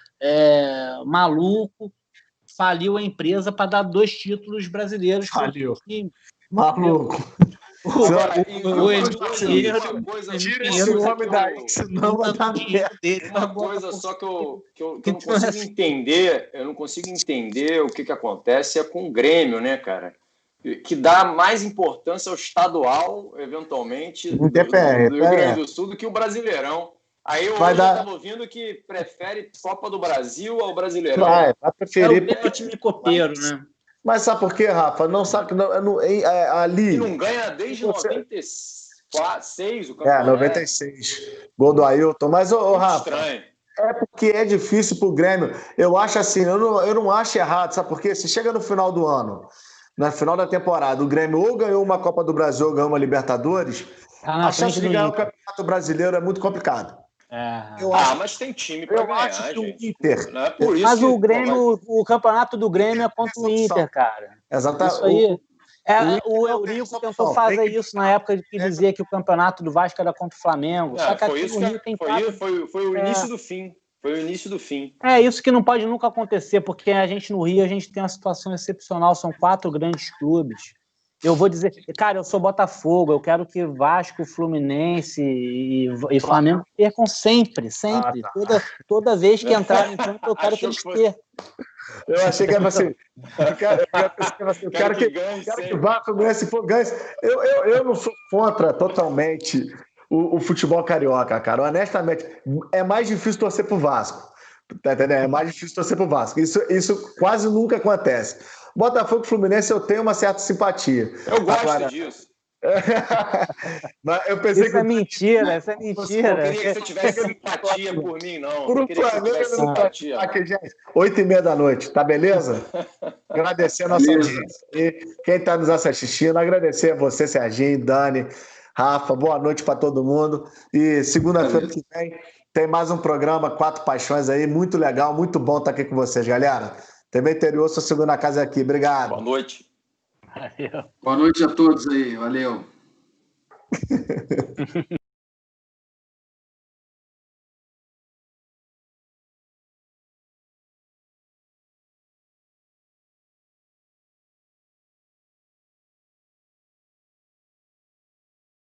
maluco faliu a empresa para dar 2 títulos brasileiros. Faliu. Maluco. Tira esse homem daí, senão vai dar dinheiro. Uma coisa só que eu não consigo entender, o que acontece com o Grêmio, né, cara? Que dá mais importância ao estadual, eventualmente, do Rio Grande do Sul, do que o Brasileirão. Aí hoje eu estava ouvindo que prefere Copa do Brasil ao Brasileirão. Vai preferir. É o time copeiro, né? Mas sabe por quê, Rafa? Não sabe que ali. E não ganha desde 96 o campeonato. 96. Gol do Ailton. Mas, Rafa. Estranho. É porque é difícil pro Grêmio. Eu acho assim, eu não acho errado, sabe por quê? Se chega no final do ano, na final da temporada, o Grêmio ou ganhou uma Copa do Brasil ou ganhou uma Libertadores, a chance de ganhar o Campeonato Brasileiro é muito complicado. Mas tem time para ganhar, acho que gente. O Inter. Não é por isso mas o Grêmio, o campeonato do Grêmio é contra o Inter, cara. Exatamente. Isso aí. O Eurico tentou fazer isso na época que dizia que o campeonato do Vasco era contra o Flamengo. Só que aqui no Rio tem foi o início do fim. Foi o início do fim. É isso que não pode nunca acontecer, porque a gente no Rio, a gente tem uma situação excepcional, são 4 grandes clubes. Eu vou dizer, cara, eu sou Botafogo, eu quero que Vasco, Fluminense e Flamengo percam sempre. Toda vez que entrarem em campo, eu quero que eles percam. Eu achei que era assim. Eu quero que o Vasco ganhe, se for ganhe. Eu não sou contra totalmente o futebol carioca, cara. Honestamente, é mais difícil torcer pro Vasco. Tá entendendo? É mais difícil torcer pro Vasco. Isso quase nunca acontece. Botafogo e Fluminense eu tenho uma certa simpatia. Eu gosto disso. Mas eu pensei isso é mentira. Eu queria que você tivesse simpatia por mim, não. Pro Flamengo, simpatia. Aqui, gente, 8h30 da noite, tá beleza? Agradecer a nossa audiência. E quem está nos assistindo, agradecer a você, Serginho, Dani, Rafa, boa noite para todo mundo. E segunda-feira que vem tem mais um programa Quatro Paixões aí, muito legal, muito bom estar aqui com vocês, galera. TV Interior, sua segunda casa aqui. Obrigado. Boa noite. Boa noite a todos aí. Valeu.